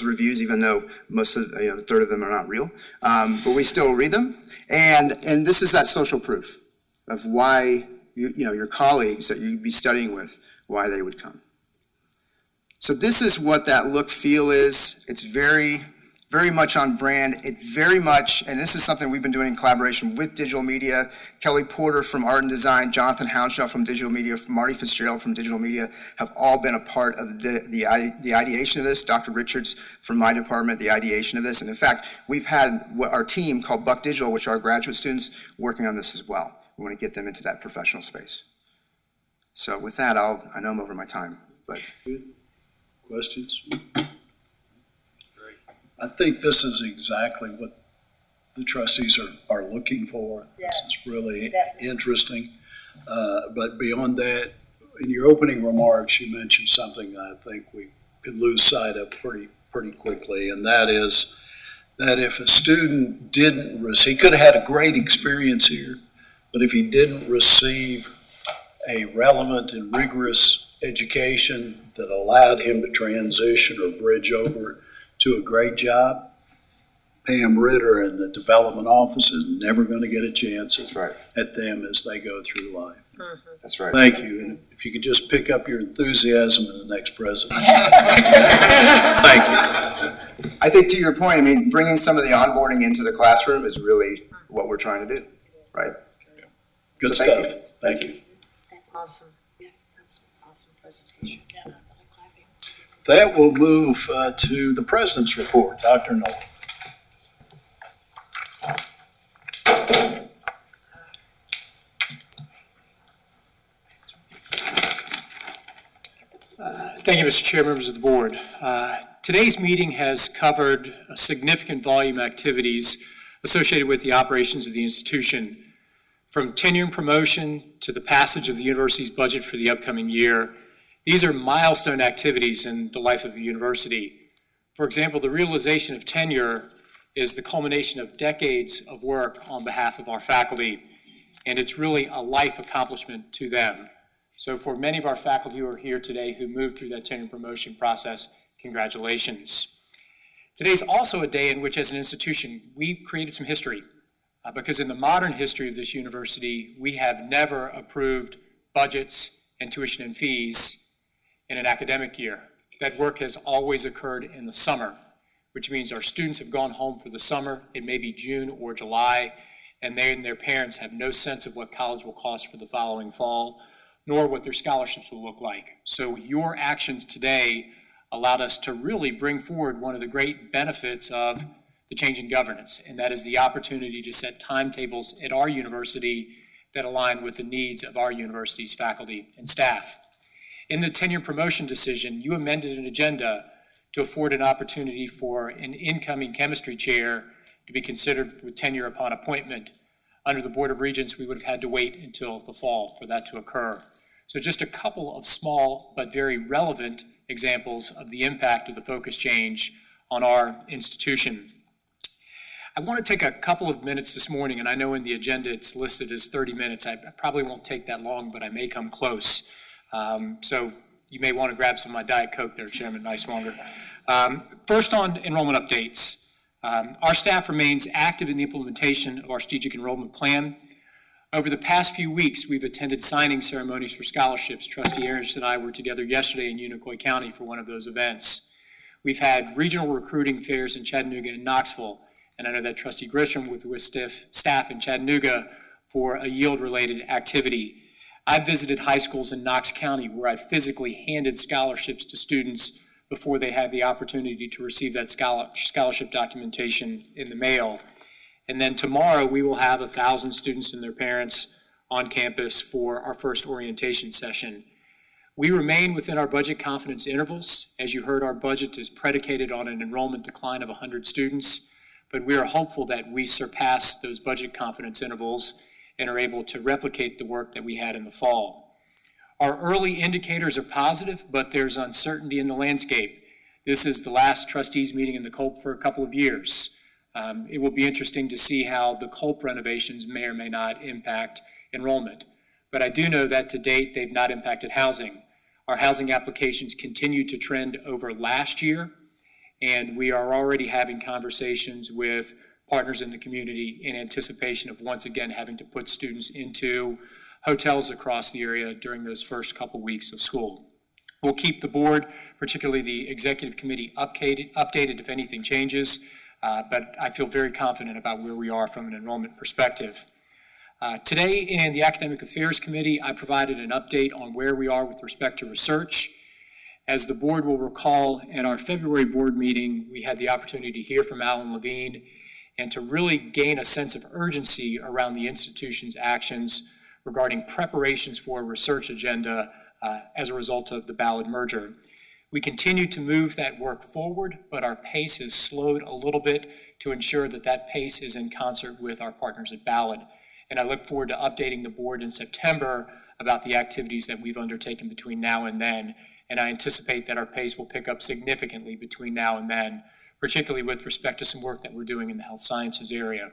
reviews, even though most of, a third of them are not real, but we still read them. And this is that social proof of why, your colleagues that you'd be studying with, why they would come. So this is what that look feel is. It's very, very much on brand. It very much, and this is something we've been doing in collaboration with digital media. Kelly Porter from Art and Design, Jonathan Hounshaw from digital media, Marty Fitzgerald from digital media have all been a part of the ideation of this. Dr. Richards from my department, the ideation of this. And in fact, we've had our team called Buck Digital, which are our graduate students, working on this as well. We want to get them into that professional space. So with that, I know I'm over my time, but. Questions? I think this is exactly what the trustees are looking for. Yes, this is really definitely interesting. But beyond that, in your opening remarks, you mentioned something I think we could lose sight of pretty quickly, and that is that if a student he could have had a great experience here, but if he didn't receive a relevant and rigorous education that allowed him to transition or bridge over to a great job, Pam Ritter and the development office is never going to get a chance at them as they go through life. Mm-hmm. That's right. Thank you. And if you could just pick up your enthusiasm in the next president. Thank you. I think to your point, bringing some of the onboarding into the classroom is really what we're trying to do, right? Good stuff. Thank you. Awesome. Yeah, that was an awesome presentation. Yeah, I like clapping. That will move to the president's report. Dr. Nolan. Thank you, Mr. Chair, members of the board. Today's meeting has covered a significant volume of activities associated with the operations of the institution, from tenure and promotion to the passage of the university's budget for the upcoming year. These are milestone activities in the life of the university. For example, the realization of tenure is the culmination of decades of work on behalf of our faculty, and it's really a life accomplishment to them. So for many of our faculty who are here today who moved through that tenure and promotion process, congratulations. Today's also a day in which, as an institution, we created some history. Because in the modern history of this university, we have never approved budgets and tuition and fees in an academic year. That work has always occurred in the summer, which means our students have gone home for the summer. It may be June or July, and they and their parents have no sense of what college will cost for the following fall, nor what their scholarships will look like. So your actions today allowed us to really bring forward one of the great benefits of the change in governance, and that is the opportunity to set timetables at our university that align with the needs of our university's faculty and staff. In the tenure promotion decision, you amended an agenda to afford an opportunity for an incoming chemistry chair to be considered with tenure upon appointment. Under the Board of Regents, we would have had to wait until the fall for that to occur. So just a couple of small but very relevant examples of the impact of the focus change on our institution. I want to take a couple of minutes this morning, and I know in the agenda it's listed as 30 minutes. I probably won't take that long, but I may come close. So you may want to grab some of my Diet Coke there, Chairman Niswonger. First on enrollment updates. Our staff remains active in the implementation of our strategic enrollment plan. Over the past few weeks, we've attended signing ceremonies for scholarships. Trustee Ernst and I were together yesterday in Unicoi County for one of those events. We've had regional recruiting fairs in Chattanooga and Knoxville, and I know that Trustee Grisham was with staff in Chattanooga for a yield-related activity. I've visited high schools in Knox County where I physically handed scholarships to students before they had the opportunity to receive that scholarship documentation in the mail. And then tomorrow we will have 1,000 students and their parents on campus for our first orientation session. We remain within our budget confidence intervals. As you heard, our budget is predicated on an enrollment decline of 100 students, but we are hopeful that we surpass those budget confidence intervals and are able to replicate the work that we had in the fall. Our early indicators are positive, but there's uncertainty in the landscape. This is the last trustees meeting in the COLP for a couple of years. It will be interesting to see how the COLP renovations may or may not impact enrollment. But I do know that to date, they've not impacted housing. Our housing applications continue to trend over last year, and we are already having conversations with partners in the community in anticipation of once again having to put students into hotels across the area during those first couple weeks of school. We'll keep the board, particularly the executive committee, updated if anything changes. But I feel very confident about where we are from an enrollment perspective. Today in the Academic Affairs Committee, I provided an update on where we are with respect to research. As the board will recall, in our February board meeting, we had the opportunity to hear from Alan Levine and to really gain a sense of urgency around the institution's actions regarding preparations for a research agenda as a result of the Ballard merger. We continue to move that work forward, but our pace is slowed a little bit to ensure that that pace is in concert with our partners at Ballard. And I look forward to updating the board in September about the activities that we've undertaken between now and then. And I anticipate that our pace will pick up significantly between now and then, particularly with respect to some work that we're doing in the health sciences area.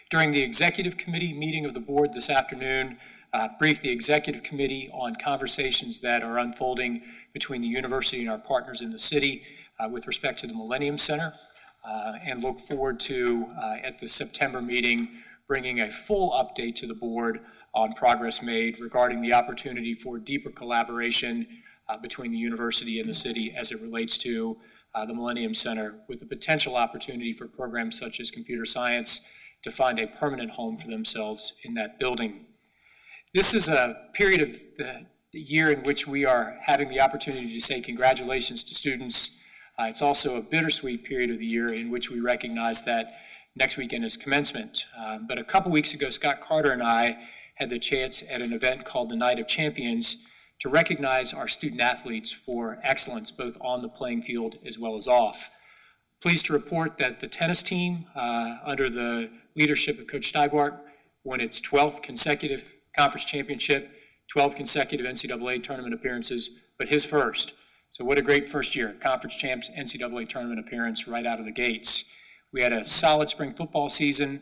During the executive committee meeting of the board this afternoon, briefed the executive committee on conversations that are unfolding between the university and our partners in the city with respect to the Millennium Center, and look forward to, at the September meeting, bringing a full update to the board on progress made regarding the opportunity for deeper collaboration between the university and the city as it relates to the Millennium Center, with the potential opportunity for programs such as computer science to find a permanent home for themselves in that building. This is a period of the year in which we are having the opportunity to say congratulations to students. It's also a bittersweet period of the year in which we recognize that next weekend is commencement. But a couple weeks ago, Scott Carter and I had the chance at an event called the Night of Champions to recognize our student athletes for excellence, both on the playing field as well as off. Pleased to report that the tennis team, under the leadership of Coach Steigwart, won its 12th consecutive conference championship, 12 consecutive NCAA tournament appearances, but his first. So what a great first year, conference champs, NCAA tournament appearance right out of the gates. We had a solid spring football season.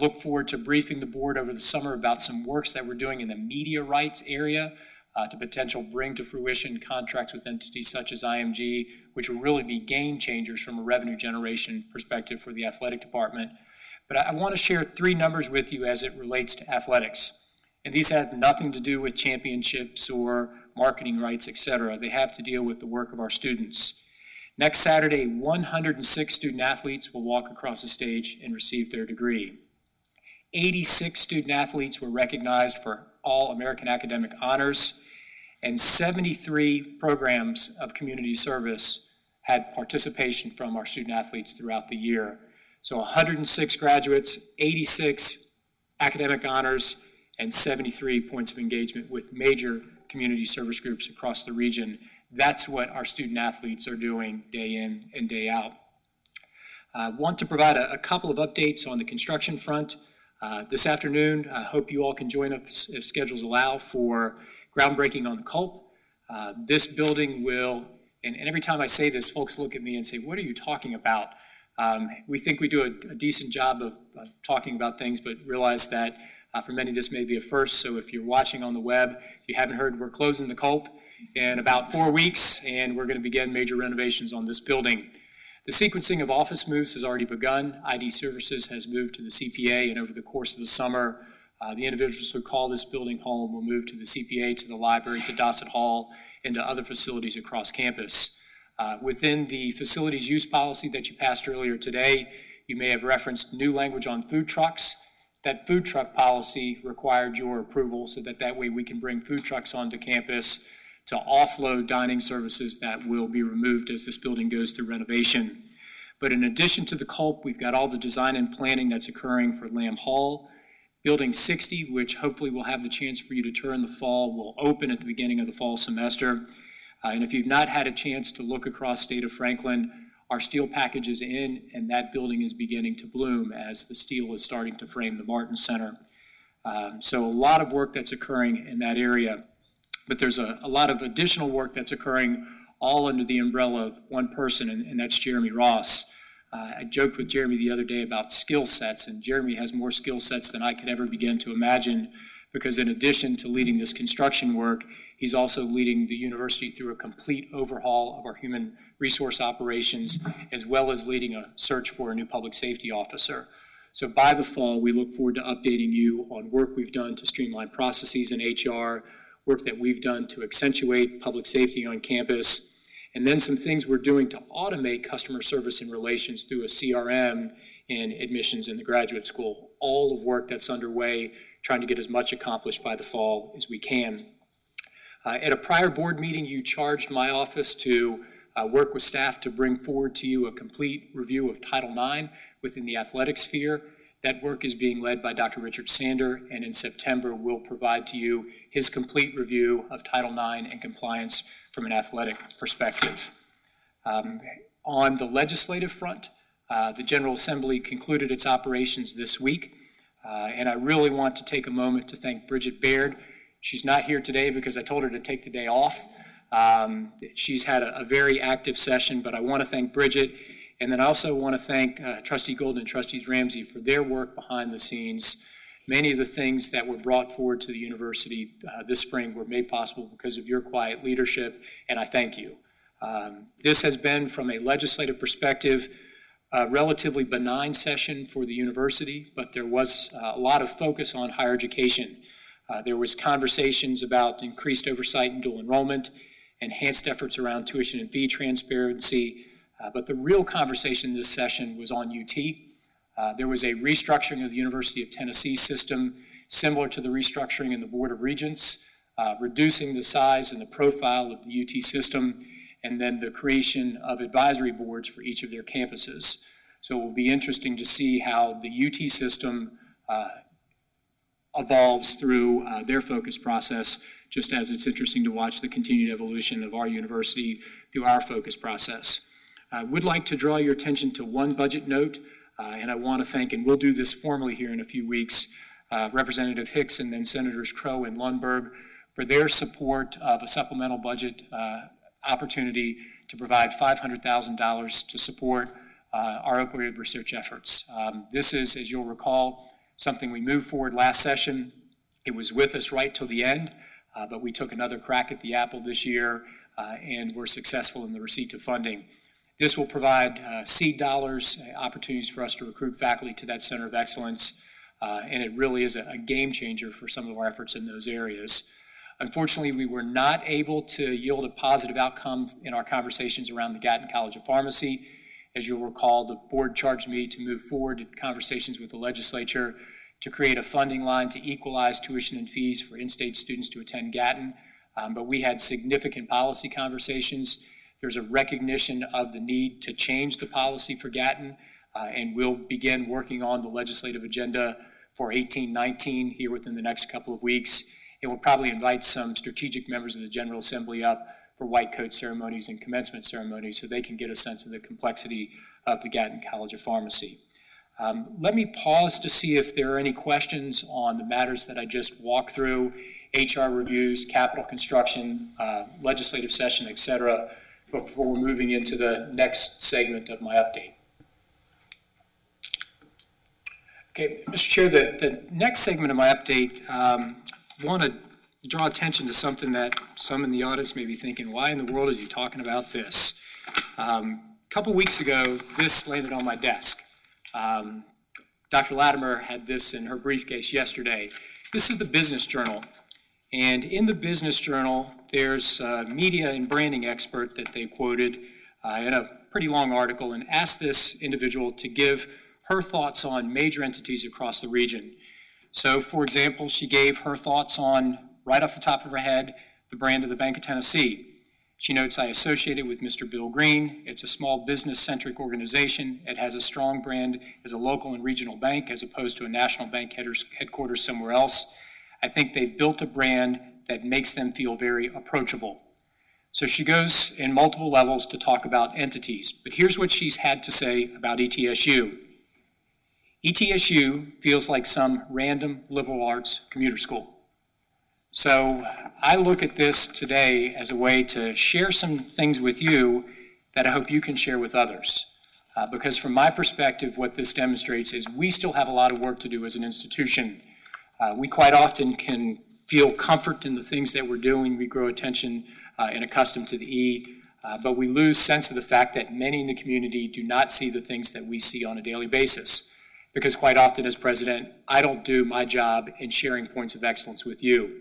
Look forward to briefing the board over the summer about some works that we're doing in the media rights area to potential bring to fruition contracts with entities such as IMG, which will really be game changers from a revenue generation perspective for the athletic department. But I want to share 3 numbers with you as it relates to athletics. And these have nothing to do with championships or marketing rights, etc. They have to deal with the work of our students. Next Saturday, 106 student athletes will walk across the stage and receive their degree. 86 student athletes were recognized for all American academic honors, and 73 programs of community service had participation from our student athletes throughout the year. So 106 graduates, 86 academic honors, and 73 points of engagement with major community service groups across the region. That's what our student athletes are doing day in and day out. I want to provide a couple of updates on the construction front. This afternoon, I hope you all can join us if schedules allow for groundbreaking on the Culp. This building will, and every time I say this, folks look at me and say, what are you talking about? We think we do a decent job of talking about things, but realize that for many this may be a first. So if you're watching on the web, if you haven't heard, we're closing the Culp in about 4 weeks, and we're going to begin major renovations on this building. The sequencing of office moves has already begun. ID Services has moved to the CPA, and over the course of the summer, the individuals who call this building home will move to the CPA, to the library, to Dossett Hall, and to other facilities across campus. Within the facilities use policy that you passed earlier today, you may have referenced new language on food trucks. That food truck policy required your approval so that way we can bring food trucks onto campus to offload dining services that will be removed as this building goes through renovation. But in addition to the Culp, we've got all the design and planning that's occurring for Lamb Hall. Building 60, which hopefully will have the chance for you to tour in the fall, will open at the beginning of the fall semester. And if you've not had a chance to look across state of Franklin, our steel package is in, and that building is beginning to bloom as the steel is starting to frame the Martin Center. So a lot of work that's occurring in that area. But there's a lot of additional work that's occurring all under the umbrella of one person, and that's Jeremy Ross. I joked with Jeremy the other day about skill sets, and Jeremy has more skill sets than I could ever begin to imagine, because in addition to leading this construction work, he's also leading the university through a complete overhaul of our human resource operations, as well as leading a search for a new public safety officer. So by the fall, we look forward to updating you on work we've done to streamline processes in HR, work that we've done to accentuate public safety on campus, and then some things we're doing to automate customer service and relations through a CRM in admissions in the graduate school. All of work that's underway, trying to get as much accomplished by the fall as we can. At a prior board meeting, you charged my office to work with staff to bring forward to you a complete review of Title IX within the athletic sphere. That work is being led by Dr. Richard Sander, and in September we'll provide to you his complete review of Title IX and compliance from an athletic perspective. On the legislative front, the General Assembly concluded its operations this week, and I really want to take a moment to thank Bridget Baird. She's not here today because I told her to take the day off. She's had a very active session, but I want to thank Bridget. And then I also want to thank Trustee Golden and Trustees Ramsey for their work behind the scenes. Many of the things that were brought forward to the university this spring were made possible because of your quiet leadership, and I thank you. This has been, from a legislative perspective, a relatively benign session for the university, but there was a lot of focus on higher education. There was conversations about increased oversight in dual enrollment, enhanced efforts around tuition and fee transparency, but the real conversation this session was on UT. There was a restructuring of the University of Tennessee system, similar to the restructuring in the Board of Regents, reducing the size and the profile of the UT system, and then the creation of advisory boards for each of their campuses. So it will be interesting to see how the UT system evolves through their focus process, just as it's interesting to watch the continued evolution of our university through our focus process. I would like to draw your attention to one budget note, and I want to thank, and we'll do this formally here in a few weeks, Representative Hicks and then Senators Crow and Lundberg for their support of a supplemental budget opportunity to provide $500,000 to support our opioid research efforts. This is, as you'll recall, something we moved forward last session. It was with us right till the end, but we took another crack at the apple this year and were successful in the receipt of funding. This will provide seed dollars, opportunities for us to recruit faculty to that Center of Excellence, and it really is a game changer for some of our efforts in those areas. Unfortunately, we were not able to yield a positive outcome in our conversations around the Gatton College of Pharmacy. As you'll recall, the board charged me to move forward in conversations with the legislature to create a funding line to equalize tuition and fees for in-state students to attend Gatton, but we had significant policy conversations. There's a recognition of the need to change the policy for Gatton, and we'll begin working on the legislative agenda for 18-19 here within the next couple of weeks. and we'll probably invite some strategic members of the General Assembly up for white coat ceremonies and commencement ceremonies so they can get a sense of the complexity of the Gatton College of Pharmacy. Let me pause to see if there are any questions on the matters that I just walked through, HR reviews, capital construction, legislative session, et cetera, before moving into the next segment of my update. Okay, Mr. Chair, the next segment of my update, I want to draw attention to something that some in the audience may be thinking, why in the world is he talking about this? A couple weeks ago, this landed on my desk. Dr. Latimer had this in her briefcase yesterday. This is the Business Journal. And in the Business Journal, there's a media and branding expert that they quoted in a pretty long article and asked this individual to give her thoughts on major entities across the region. So, for example, she gave her thoughts on, right off the top of her head, the brand of the Bank of Tennessee. She notes, I associate it with Mr. Bill Green. It's a small business-centric organization. It has a strong brand as a local and regional bank as opposed to a national bank headquarters somewhere else. I think they built a brand that makes them feel very approachable. So she goes in multiple levels to talk about entities, but here's what she's had to say about ETSU. ETSU feels like some random liberal arts commuter school. So I look at this today as a way to share some things with you that I hope you can share with others. Because from my perspective, what this demonstrates is we still have a lot of work to do as an institution. We quite often can feel comfort in the things that we're doing. We grow attention and accustomed to the E, but we lose sense of the fact that many in the community do not see the things that we see on a daily basis. Because quite often as president, I don't do my job in sharing points of excellence with you.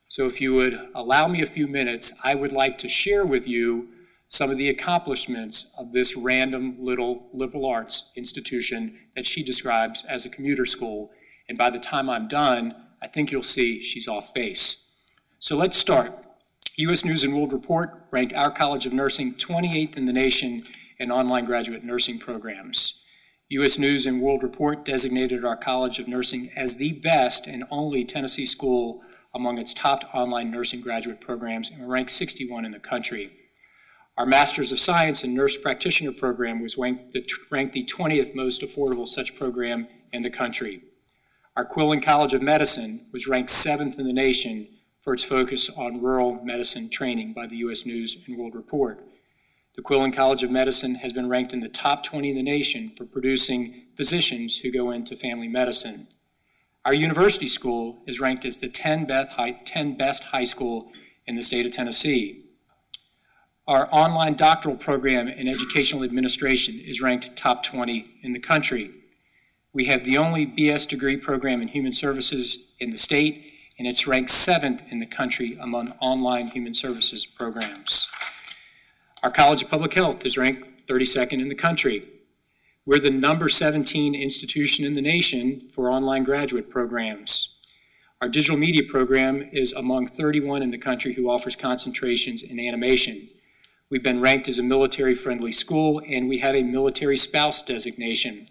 So if you would allow me a few minutes, I would like to share with you some of the accomplishments of this random little liberal arts institution that she describes as a commuter school. And by the time I'm done, I think you'll see she's off base. So let's start. U.S. News & World Report ranked our College of Nursing 28th in the nation in online graduate nursing programs. U.S. News & World Report designated our College of Nursing as the best and only Tennessee school among its top online nursing graduate programs, and ranked 61 in the country. Our Masters of Science and Nurse Practitioner program was ranked the 20th most affordable such program in the country. Our Quillen College of Medicine was ranked 7th in the nation for its focus on rural medicine training by the U.S. News & World Report. The Quillen College of Medicine has been ranked in the top 20 in the nation for producing physicians who go into family medicine. Our university school is ranked as the 10 best high school in the state of Tennessee. Our online doctoral program in educational administration is ranked top 20 in the country. We have the only BS degree program in human services in the state, and it's ranked 7th in the country among online human services programs. Our College of Public Health is ranked 32nd in the country. We're the number 17 institution in the nation for online graduate programs. Our digital media program is among 31 in the country who offers concentrations in animation. We've been ranked as a military-friendly school, and we have a military spouse designation.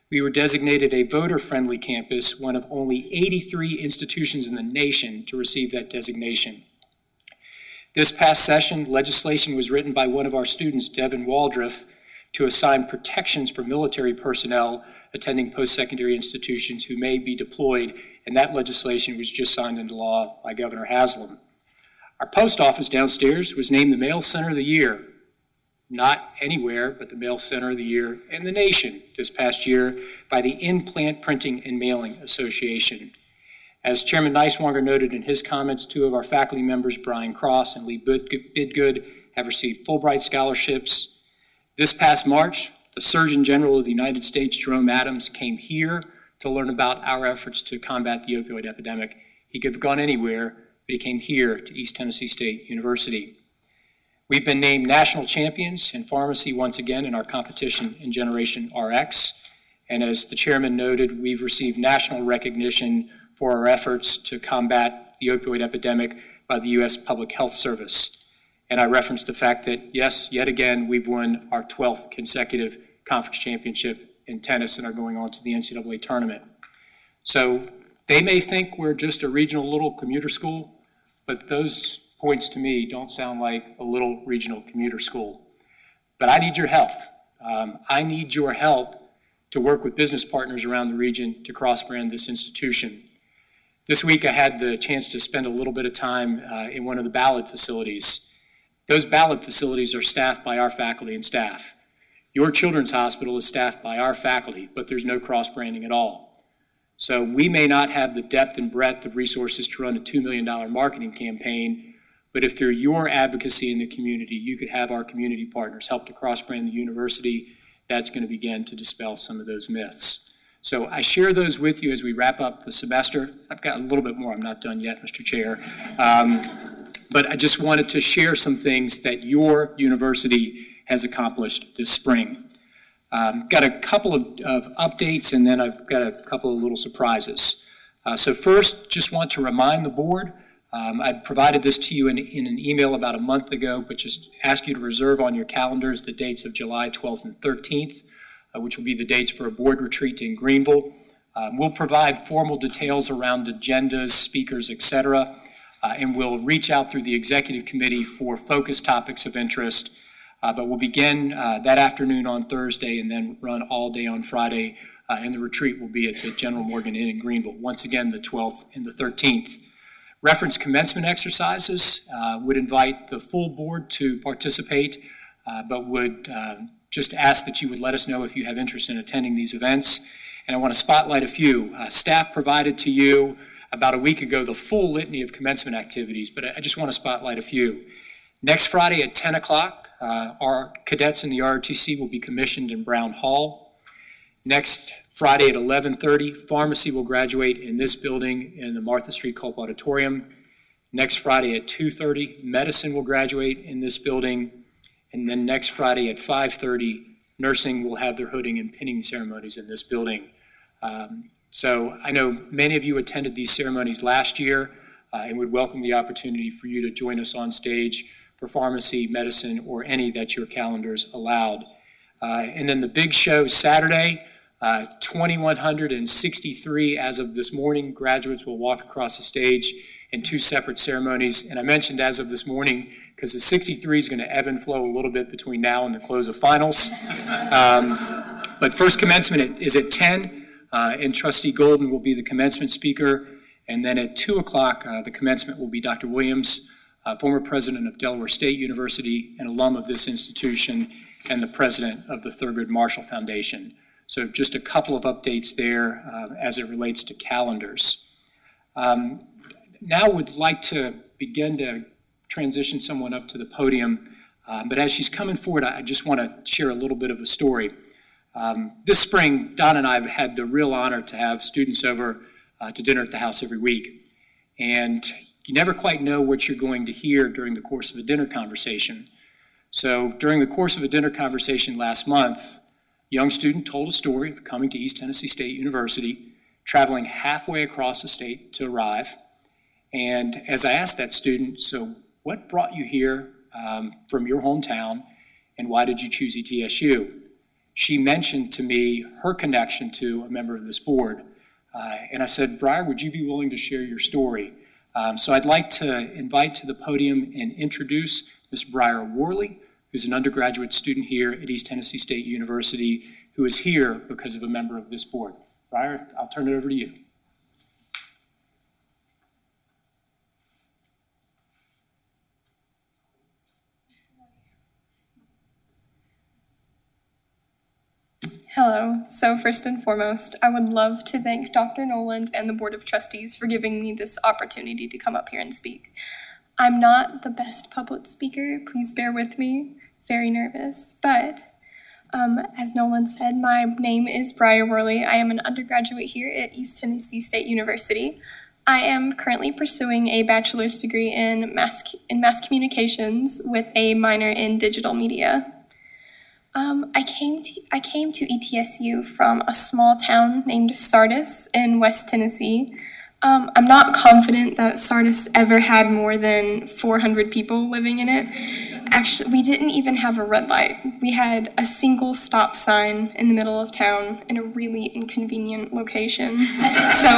We were designated a voter-friendly campus, one of only 83 institutions in the nation to receive that designation. This past session, legislation was written by one of our students, Devin Waldriff, to assign protections for military personnel attending post-secondary institutions who may be deployed, and that legislation was just signed into law by Governor Haslam. Our post office downstairs was named the Mail Center of the Year, not anywhere, but the Mail Center of the Year in the nation this past year by the In-Plant Printing and Mailing Association. As Chairman Niswonger noted in his comments, 2 of our faculty members, Brian Cross and Lee Bidgood, have received Fulbright scholarships. This past March, the Surgeon General of the United States, Jerome Adams, came here to learn about our efforts to combat the opioid epidemic. He could have gone anywhere, but he came here to East Tennessee State University. We've been named national champions in pharmacy once again in our competition in Generation RX. And as the chairman noted, we've received national recognition for our efforts to combat the opioid epidemic by the U.S. Public Health Service. And I referenced the fact that, yes, yet again, we've won our 12th consecutive conference championship in tennis and are going on to the NCAA tournament. So They may think we're just a regional little commuter school, but those points to me don't sound like a little regional commuter school. But I need your help. I need your help to work with business partners around the region to cross-brand this institution. This week I had the chance to spend a little bit of time in one of the Ballard facilities. Those Ballard facilities are staffed by our faculty and staff. Your children's hospital is staffed by our faculty, but there's no cross-branding at all. So we may not have the depth and breadth of resources to run a $2 million marketing campaign, but if through your advocacy in the community, you could have our community partners help to cross-brand the university, that's going to begin to dispel some of those myths. So I share those with you as we wrap up the semester. I've got a little bit more. I'm not done yet, Mr. Chair. But I just wanted to share some things that your university has accomplished this spring. Got a couple of updates, and then I've got a couple of little surprises. So first, just want to remind the board, I provided this to you in an email about a month ago, but just ask you to reserve on your calendars the dates of July 12th and 13th, which will be the dates for a board retreat in Greenville. We'll provide formal details around agendas, speakers, etc., and we'll reach out through the executive committee for focused topics of interest. But we'll begin that afternoon on Thursday and then run all day on Friday, and the retreat will be at the General Morgan Inn in Greenville, once again the 12th and the 13th. Reference commencement exercises would invite the full board to participate, but would just ask that you would let us know if you have interest in attending these events. And I want to spotlight a few. Staff provided to you about a week ago the full litany of commencement activities, but I just want to spotlight a few. Next Friday at 10 o'clock, our cadets in the ROTC will be commissioned in Brown Hall. Next Friday at 11:30, pharmacy will graduate in this building in the Martha Street Culp Auditorium. Next Friday at 2:30, medicine will graduate in this building. And then next Friday at 5:30, nursing will have their hooding and pinning ceremonies in this building. So I know many of you attended these ceremonies last year and would welcome the opportunity for you to join us on stage for pharmacy, medicine, or any that your calendars allowed. And then the big show Saturday, 2,163 as of this morning graduates will walk across the stage in two separate ceremonies. And I mentioned as of this morning because the 63 is going to ebb and flow a little bit between now and the close of finals. But first commencement is at 10, and Trustee Golden will be the commencement speaker. And then at 2 o'clock, the commencement will be Dr. Williams, former president of Delaware State University, an alum of this institution, and the president of the Thurgood Marshall Foundation. So just a couple of updates there as it relates to calendars. Now would like to begin to transition someone up to the podium, but as she's coming forward, I just want to share a little bit of a story. This spring, Don and I have had the real honor to have students over to dinner at the house every week. And you never quite know what you're going to hear during the course of a dinner conversation. So during the course of a dinner conversation last month, a young student told a story of coming to East Tennessee State University, traveling halfway across the state to arrive. And as I asked that student, so what brought you here from your hometown, and why did you choose ETSU? She mentioned to me her connection to a member of this board. And I said, Briar, would you be willing to share your story? So I'd like to invite to the podium and introduce Ms. Briar Worley, who's an undergraduate student here at East Tennessee State University, who is here because of a member of this board. Briar, I'll turn it over to you. Hello. So first and foremost, I would love to thank Dr. Noland and the Board of Trustees for giving me this opportunity to come up here and speak. I'm not the best public speaker, please bear with me, very nervous, but as Noland said, my name is Briar Worley. I am an undergraduate here at East Tennessee State University. I am currently pursuing a bachelor's degree in mass communications with a minor in digital media. I came to ETSU from a small town named Sardis in West Tennessee. I'm not confident that Sardis ever had more than 400 people living in it. Actually, we didn't even have a red light. We had a single stop sign in the middle of town in a really inconvenient location. So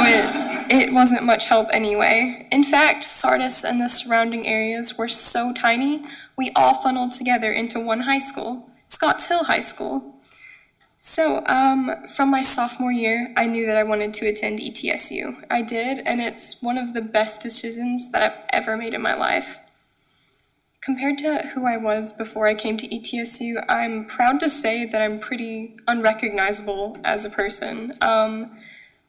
it wasn't much help anyway. In fact, Sardis and the surrounding areas were so tiny, we all funneled together into one high school, Scotts Hill High School. So from my sophomore year, I knew that I wanted to attend ETSU. I did, and it's one of the best decisions that I've ever made in my life. Compared to who I was before I came to ETSU, I'm proud to say that I'm pretty unrecognizable as a person.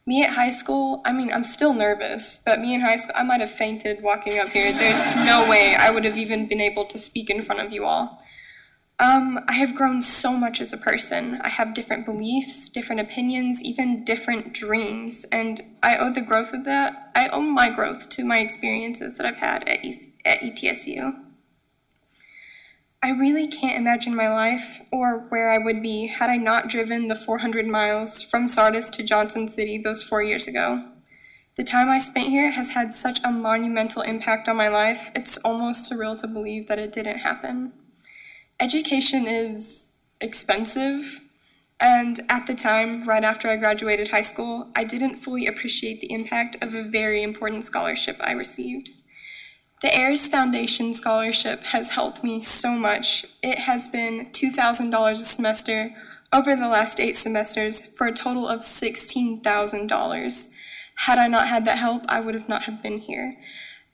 Me at high school, I mean, I'm still nervous, but me in high school, I might have fainted walking up here. There's no way I would have even been able to speak in front of you all. I have grown so much as a person. I have different beliefs, different opinions, even different dreams, and I owe the growth of that. I owe my growth to my experiences that I've had at ETSU. I really can't imagine my life or where I would be had I not driven the 400 miles from Sardis to Johnson City those 4 years ago. The time I spent here has had such a monumental impact on my life, it's almost surreal to believe that it didn't happen. Education is expensive, and at the time, right after I graduated high school, I didn't fully appreciate the impact of a very important scholarship I received. The Ayers Foundation Scholarship has helped me so much. It has been $2,000 a semester over the last 8 semesters for a total of $16,000. Had I not had that help, I would have not have been here.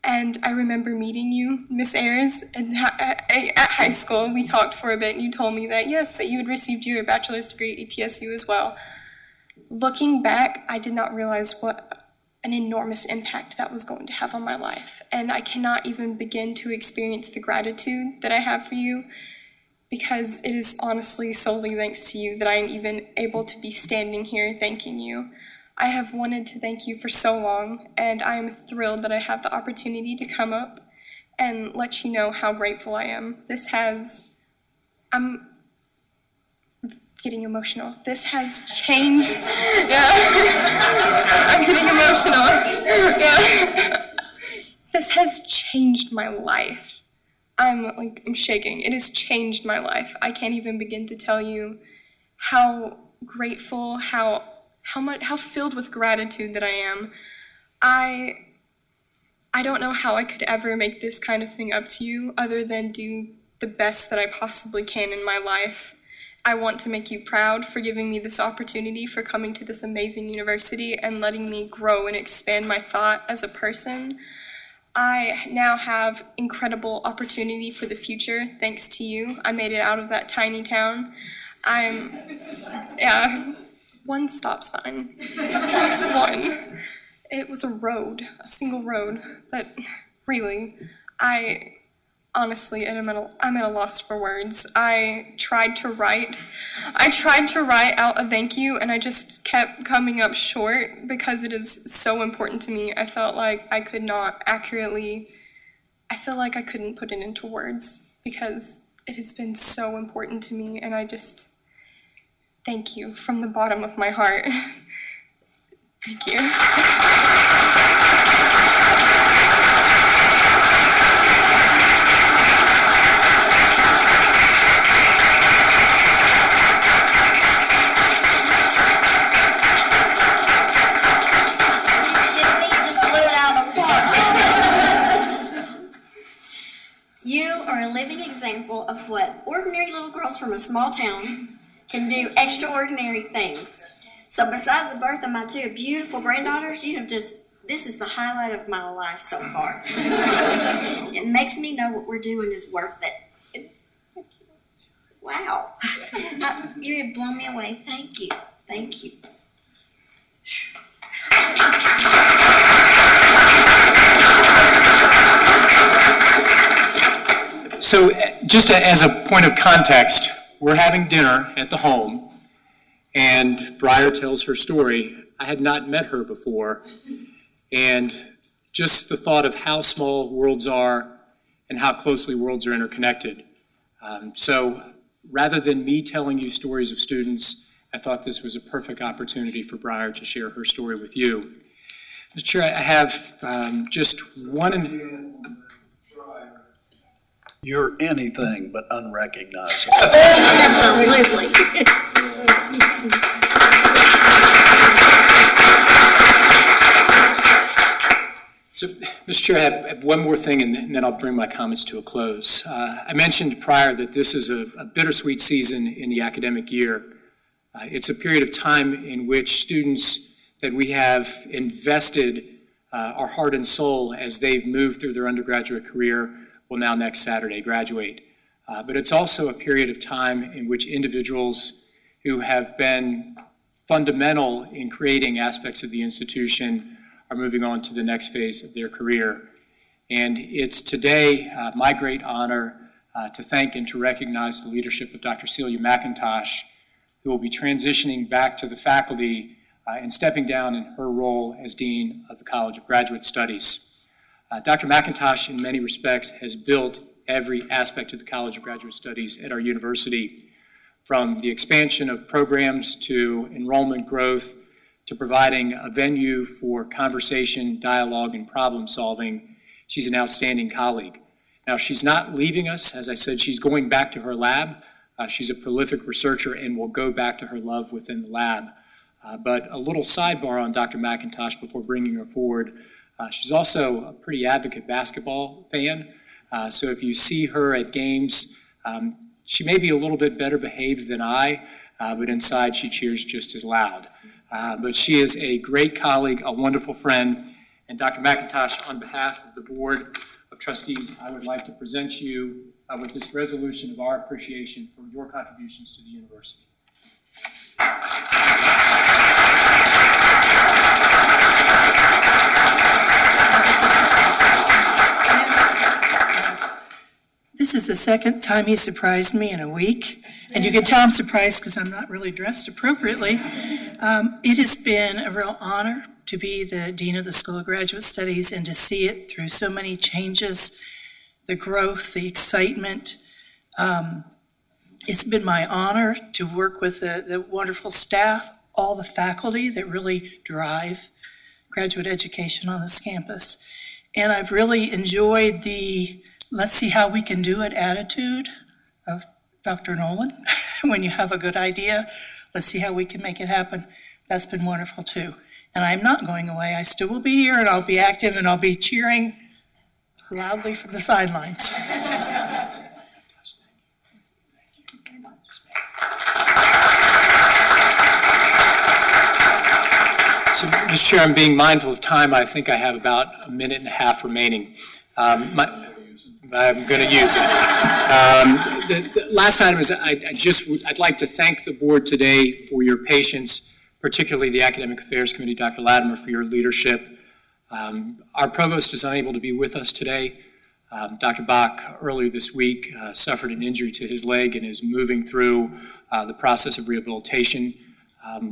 And I remember meeting you, Miss Ayers, at high school. We talked for a bit, and you told me that, yes, that you had received your bachelor's degree at ETSU as well. Looking back, I did not realize what an enormous impact that was going to have on my life. And I cannot even begin to experience the gratitude that I have for you, because it is honestly solely thanks to you that I am even able to be standing here thanking you. I have wanted to thank you for so long, and I am thrilled that I have the opportunity to come up and let you know how grateful I am. I'm getting emotional. This has changed. I'm getting emotional. This has changed my life. I'm shaking. It has changed my life. I can't even begin to tell you how grateful, how filled with gratitude that I am. I don't know how I could ever make this kind of thing up to you other than do the best that I possibly can in my life. I want to make you proud for giving me this opportunity, for coming to this amazing university and letting me grow and expand my thought as a person. I now have incredible opportunity for the future thanks to you. I made it out of that tiny town. One stop sign. One. It was a road, a single road, but really, honestly, I'm at a loss for words. I tried to write out a thank you, and I just kept coming up short because it is so important to me. I felt like I couldn't put it into words because it has been so important to me, and I just thank you from the bottom of my heart. Thank you. Example of what ordinary little girls from a small town can do extraordinary things. So besides the birth of my 2 beautiful granddaughters, this is the highlight of my life so far. So it makes me know what we're doing is worth it. Wow. You have blown me away. Thank you. Thank you. So just as a point of context, we're having dinner at the home, and Briar tells her story. I had not met her before, and just the thought of how small worlds are and how closely worlds are interconnected. So rather than me telling you stories of students, I thought this was a perfect opportunity for Briar to share her story with you. Mr. Chair, I have just one... You're anything but unrecognizable. Absolutely. So, Mr. Chair, I have one more thing, and then I'll bring my comments to a close. I mentioned prior that this is a bittersweet season in the academic year. It's a period of time in which students that we have invested our heart and soul as they've moved through their undergraduate career will now next Saturday graduate. But it's also a period of time in which individuals who have been fundamental in creating aspects of the institution are moving on to the next phase of their career. And it's today my great honor to thank and to recognize the leadership of Dr. Celia McIntosh, who will be transitioning back to the faculty and stepping down in her role as Dean of the College of Graduate Studies. Dr. McIntosh, in many respects, has built every aspect of the College of Graduate Studies at our university, from the expansion of programs to enrollment growth, to providing a venue for conversation, dialogue, and problem solving. She's an outstanding colleague. Now, she's not leaving us. As I said, she's going back to her lab. She's a prolific researcher and will go back to her love within the lab. But a little sidebar on Dr. McIntosh before bringing her forward. She's also a pretty advocate basketball fan. So if you see her at games, she may be a little bit better behaved than I, but inside she cheers just as loud. But she is a great colleague, a wonderful friend. And Dr. McIntosh, on behalf of the Board of Trustees, I would like to present you with this resolution of our appreciation for your contributions to the university. This is the second time he surprised me in a week, and you can tell I'm surprised because I'm not really dressed appropriately. It has been a real honor to be the Dean of the School of Graduate Studies and to see it through so many changes, the growth, the excitement. It's been my honor to work with the wonderful staff, all the faculty that really drive graduate education on this campus. And I've really enjoyed the let's see how we can do it attitude of Dr. Nolan. When you have a good idea, let's see how we can make it happen. That's been wonderful too. And I'm not going away. I still will be here and I'll be active and I'll be cheering loudly from the sidelines. So, Mr. Chair, I'm being mindful of time. I think I have about a minute and a half remaining. I'm going to use it. The last item is I'd like to thank the board today for your patience, particularly the Academic Affairs Committee, Dr. Latimer, for your leadership. Our provost is unable to be with us today. Dr. Bach, earlier this week, suffered an injury to his leg and is moving through the process of rehabilitation.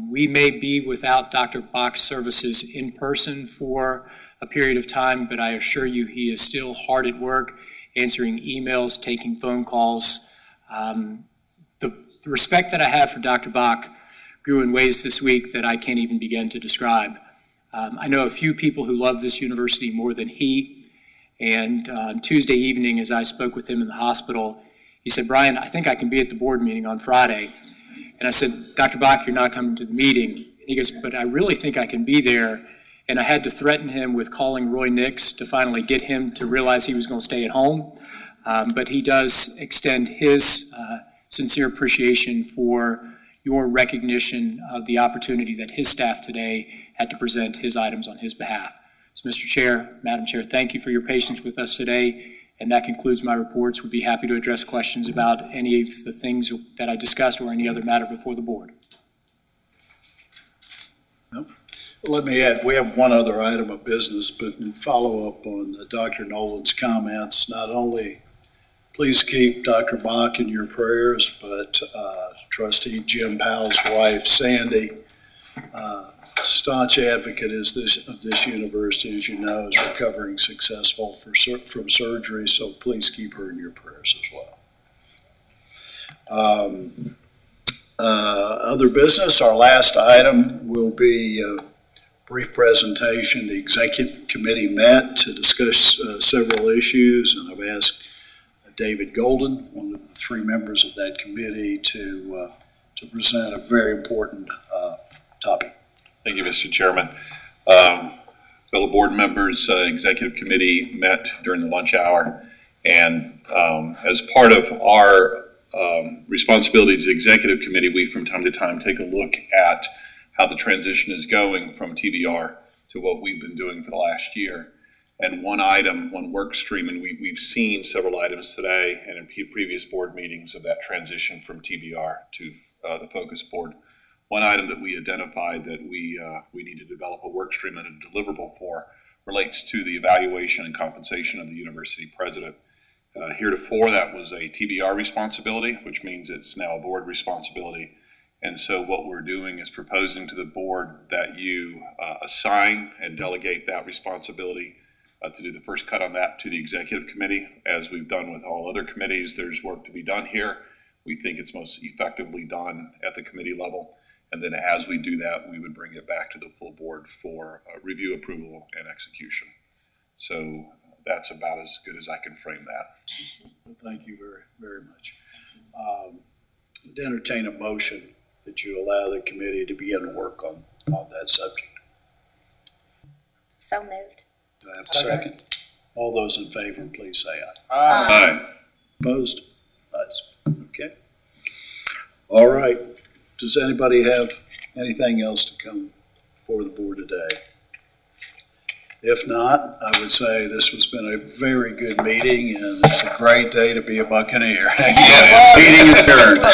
We may be without Dr. Bach's services in person for a period of time, but I assure you he is still hard at work, answering emails, taking phone calls. The respect that I have for Dr. Bach grew in ways this week that I can't even begin to describe. I know a few people who love this university more than he, and on Tuesday evening as I spoke with him in the hospital, he said, "Brian, I think I can be at the board meeting on Friday." And I said, "Dr. Bach, you're not coming to the meeting." And he goes, "But I really think I can be there." And I had to threaten him with calling Roy Nix to finally get him to realize he was going to stay at home. But he does extend his sincere appreciation for your recognition of the opportunity that his staff today had to present his items on his behalf. So, Mr. Chair, Madam Chair, thank you for your patience with us today. And that concludes my reports. We'd be happy to address questions about any of the things that I discussed or any other matter before the board. Let me add, we have one other item of business, but in follow-up on Dr. Nolan's comments, not only please keep Dr. Bach in your prayers, but Trustee Jim Powell's wife, Sandy, staunch advocate of this university, as you know, is recovering successful from surgery, so please keep her in your prayers as well. Other business, our last item will be brief presentation. The executive committee met to discuss several issues, and I've asked David Golden, one of the three members of that committee, to present a very important topic. Thank you, Mr. Chairman. Fellow board members, executive committee met during the lunch hour, and as part of our responsibilities as executive committee, we from time to time take a look at how the transition is going from TBR to what we've been doing for the last year. And one item, one work stream, and we've seen several items today and in previous board meetings of that transition from TBR to the focus board. One item that we identified that we need to develop a work stream and a deliverable for relates to the evaluation and compensation of the university president. Heretofore, that was a TBR responsibility, which means it's now a board responsibility. And so what we're doing is proposing to the board that you assign and delegate that responsibility to do the first cut on that to the executive committee. As we've done with all other committees, there's work to be done here. We think it's most effectively done at the committee level. And then as we do that, we would bring it back to the full board for review, approval, and execution. So that's about as good as I can frame that. Well, thank you very, very much. To entertain a motion that you allow the committee to begin work on that subject. So moved. Do I have a second? All those in favor, please say aye. Aye. Opposed? Ayes. Okay. All right. Does anybody have anything else to come before the board today? If not, I would say this has been a very good meeting, and it's a great day to be a Buccaneer. Meeting adjourned.